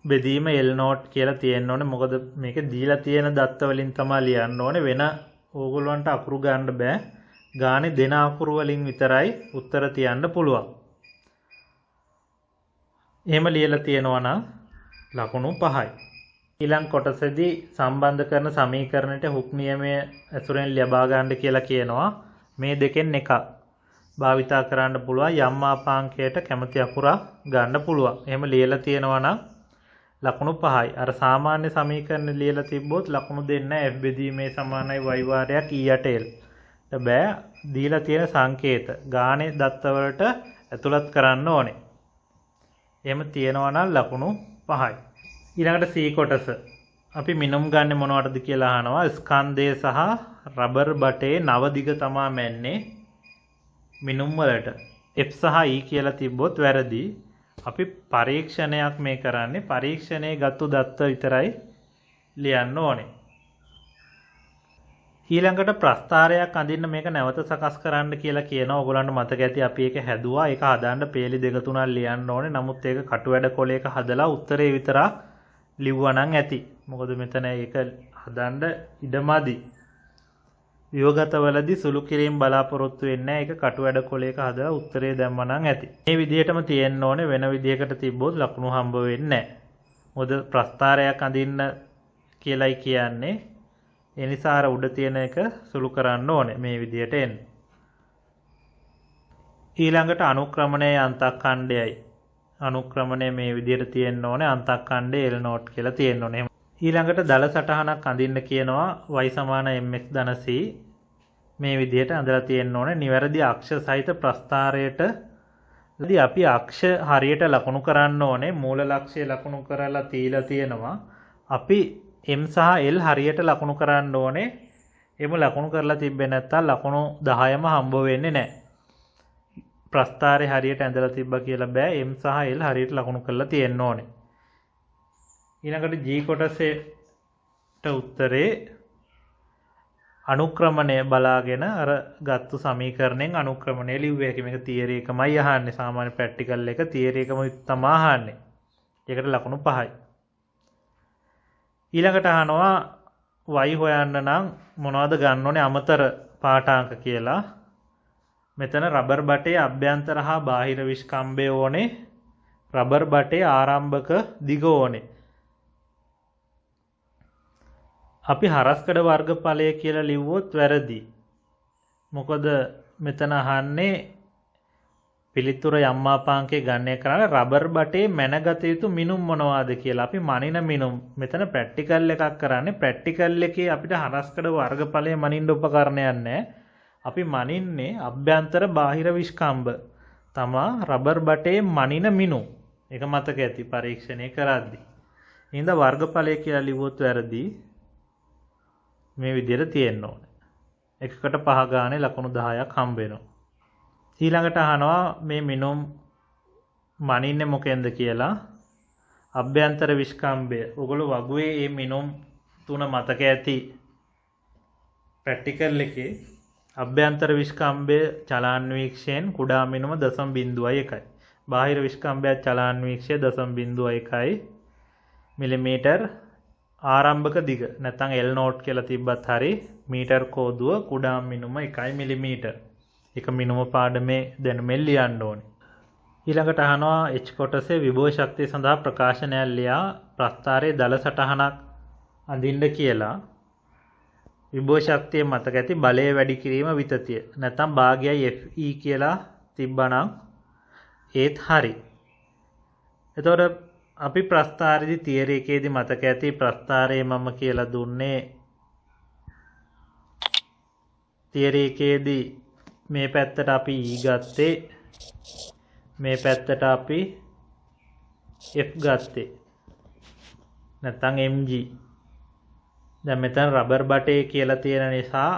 බෙදීම L නෝට් කියලා තියෙන්න ඕනේ. මොකද මේක දීලා තියෙන දත්ත වලින් තමයි ලියන්න ඕනේ. වෙන ඕගොල්ලන්ට අකුරු ගන්න බෑ. ගානේ දෙන අකුරු වලින් විතරයි උත්තර තියන්න පුළුවන්. එහෙම ලියලා තියෙනවා නම් ලකුණු 5යි. ඊළඟ කොටසේදී සම්බන්ධ කරන සමීකරණයට හුක් නියමය ඇසුරෙන් ලබා ගන්න කියලා කියනවා. මේ දෙකෙන් එකක් භාවිතා කරන්න පුළුවන්. යම් මාපාංකයට කැමති අකුරක් ගන්න පුළුවන්. එහෙම ලියලා තියෙනවා නම් ලකුණු 5යි. අර සාමාන්‍ය සමීකරණ ලියලා තිබ්බොත් ලකුණු දෙන්න F බෙදීමේ සමානයි y වාරයක් E යට L. බෑ දීලා තියෙන සංකේත ගානේ දත්තවලට ඇතුළත් කරන්න ඕනේ. එහෙම තියෙනවා නම් ලකුණු 5යි. ඊළඟට C කොටස. අපි මිනුම් ගන්න මොනවටද කියලා අහනවා. ස්කන්ධය සහ රබර් බටේ නව දිග තමා මැන්නේ මිනුම් වලට. F සහ E කියලා තිබ්බොත් වැරදි. අපි පරීක්ෂණයක් මේ කරන්නේ. පරීක්ෂණයේ ගත්තු දත්ත විතරයි ලියන්න ඕනේ. ඊළඟට ප්‍රස්ථාරයක් අඳින්න මේක නැවත සකස් කරන්න කියලා කියනවා. ඔයගොල්ලන්ට මතක ඇති අපි ඒක හැදුවා. ඒක හදාන්න පේලි දෙක තුනක් ලියන්න ඕනේ. නමුත් ඒක කටු වැඩ කොලයක හදලා උත්තරේ විතරක් ලිව්වා නම් ඇති. මොකද මෙතන ඒක හදන්න ඉඩමදි. ව්‍යුහගතවලදී සුළු කිරීම බලාපොරොත්තු වෙන්නේ නැහැ. ඒක කටු වැඩ කොලයක හදලා උත්තරේ දැම්මා නම් ඇති. මේ විදිහටම තියෙන්න ඕනේ. වෙන විදිහකට තිබ්බොත් ලකුණු හම්බ වෙන්නේ නැහැ. මොකද ප්‍රස්ථාරයක් අඳින්න කියලායි කියන්නේ. ඒ නිසා අර උඩ තියෙන එක සුළු කරන්න ඕනේ මේ විදිහට එන්න. ඊළඟට අනුක්‍රමණයේ අන්තක්ඛණ්ඩයයි. අනුක්‍රමණය මේ විදිහට තියෙන්න ඕනේ. අන්තක්ඛණ්ඩයේ L නෝට් කියලා තියෙන්න ඕනේ. ඊළඟට දල සටහනක් අඳින්න කියනවා. y සමාන mx ධන c මේ විදිහට අඳලා තියෙන්න ඕනේ. නිවැරදි අක්ෂ සහිත ප්‍රස්ථාරයට අපි අක්ෂ හරියට ලකුණු කරන්න ඕනේ. මූල ලක්ෂය ලකුණු කරලා තියලා තියෙනවා. අපි M සහ L හරියට ලකුණු කරන්න ඕනේ. එම ලකුණු කරලා තිබ්බේ නැත්නම් ලකුණු 10ම හම්බ වෙන්නේ නැහැ. ප්‍රස්ථාරේ හරියට ඇඳලා තිබ්බා කියලා බෑ. M සහ L හරියට ලකුණු කරලා තියෙන්න ඕනේ. ඊළඟට G කොටසේට උත්තරේ අනුක්‍රමණය බලාගෙන අර ගත්තු සමීකරණයෙන් අනුක්‍රමණය ලිව්වේ. මේක තියරි එකමයි අහන්නේ. සාමාන්‍ය ප්‍රැක්ටිකල් එක තියරි එකම තමයි අහන්නේ. ඒකට ලකුණු 5යි. ඊළඟට අහනවා y හොයන්න නම් මොනවද ගන්න ඕනේ අමතර පාඨාංක කියලා. මෙතන රබර් බටේ අභ්‍යන්තර හා බාහිර විස්කම්භය ඕනේ. රබර් බටේ ආරම්භක දිග ඕනේ. අපි හරස්කඩ වර්ගඵලය කියලා ලිව්වොත් වැරදි. මොකද මෙතන අහන්නේ පිළිතුර යම් මාපාංකයේ ගණනය කරලා රබර් බටේ මැනගත යුතු මිනුම් මොනවාද කියලා අපි මනින මිනුම් මෙතන ප්‍රැක්ටිකල් එකක් කරන්නේ ප්‍රැක්ටිකල් එකේ අපිට හරස්කඩ වර්ගඵලය මනින්න උපකරණයක් නැහැ. අපි මනින්නේ අභ්‍යන්තර බාහිර විස්කම්බ තමා රබර් බටේ මනින මිනුම්. ඒක මතක ඇති පරීක්ෂණය කරද්දී. ඉතින් වර්ගඵලය කියලා ලිව්වොත් වැරදි. මේ විදිහට තියෙන්න ඕනේ. එකකට 5 ගානේ ලකුණු 10ක් හම්බ වෙනවා. ඊළඟට අහනවා මේ මිනුම් මනින්නේ මොකෙන්ද කියලා. අභ්‍යන්තර විස්කම්බය. ඔයගොල්ලෝ වගුවේ මේ මිනුම් තුන මතක ඇති. ප්‍රැක්ටිකල් එකේ අභ්‍යන්තර විස්කම්බය චලනාන්වීක්ෂයෙන් කුඩා මිනුම 0.1යි. බාහිර විස්කම්බය චලනාන්වීක්ෂය 0.1යි මිලිමීටර් ආරම්භක දිග නැත්නම් L නෝට් කියලා තිබ්බත් හරි මීටර් කෝදුව කුඩා මිනුම 1 මිලිමීටර්. එක මිනුම පාඩමේ දැනුමෙන් ලියන්න ඕනේ. ඊළඟට අහනවා H කොටසේ විභව ශක්තිය සඳහා ප්‍රකාශනයක් ලියා ප්‍රස්ථාරයේ දල සටහනක් අඳින්න කියලා. විභව ශක්තිය මතක ඇති බලය වැඩි කිරීම විතතිය. නැත්නම් භාගයයි Fe කියලා තිබ්බනම් ඒත් හරි. එතකොට අපි ප්‍රස්ථාරයේදී තියරි එකේදී මතක ඇති ප්‍රස්ථාරයේ මම කියලා දුන්නේ තියරි එකේදී මේ පැත්තට අපි E ගත්තේ මේ පැත්තට අපි F ගත්තේ නැත්නම් mg. දැන් මෙතන රබර් බටේ කියලා තියෙන නිසා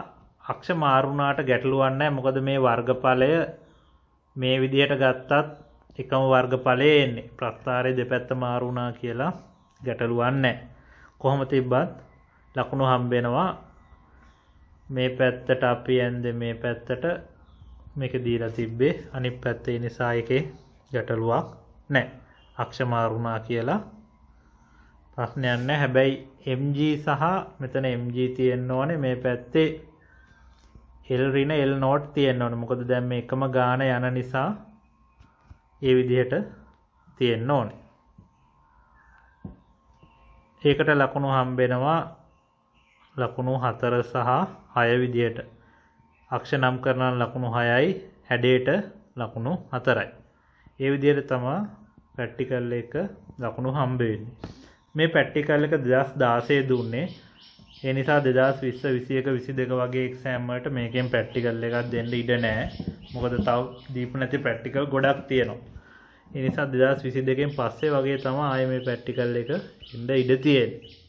අක්ෂ මාරු වුණාට ගැටලුවක් නැහැ. මොකද මේ වර්ගඵලය මේ විදිහට ගත්තත් එකම වර්ගඵලය එන්නේ. ප්‍රස්ථාරයේ දෙපැත්ත මාරු වුණා කියලා ගැටලුවක් නැහැ. කොහොම තිබ්බත් ලකුණු හම්බ වෙනවා. මේ පැත්තට අපි යන්නේ මේ පැත්තට මේක දීලා තිබ්බේ අනිත් පැත්තේ නිසා එකේ ගැටලුවක් නැහැ. අක්ෂ මාරු වුණා කියලා ප්‍රශ්නයක් නැහැ. හැබැයි mg සහ මෙතන mg තියෙන්න ඕනේ මේ පැත්තේ L ඍණ L නෝට් තියෙන්න ඕනේ. මොකද දැන් මේ එකම ගාන යන නිසා ඒ විදිහට තියෙන්න ඕනේ. ඒකට ලකුණු හම්බ වෙනවා ලකුණු 4 සහ 6 විදිහට. අක්ෂ නම් කරන ලකුණු 6යි හැඩයට ලකුණු 4යි. ඒ විදිහට තමයි ප්‍රැක්ටිකල් එක ලකුණු හම්බ වෙන්නේ. මේ ප්‍රැක්ටිකල් එක 2016 දුන්නේ. ඒ නිසා 2020 21 22 වගේ එක්සෑම් වලට මේකෙන් ප්‍රැක්ටිකල් එකක් දෙන්න ඉඩ නැහැ. මොකද තව දීපු නැති ප්‍රැක්ටිකල් ගොඩක් තියෙනවා. ඒ නිසා 2022 න් පස්සේ වගේ තමයි ආයේ මේ ප්‍රැක්ටිකල් එක ඉඳ ඉඩ තියෙන්නේ.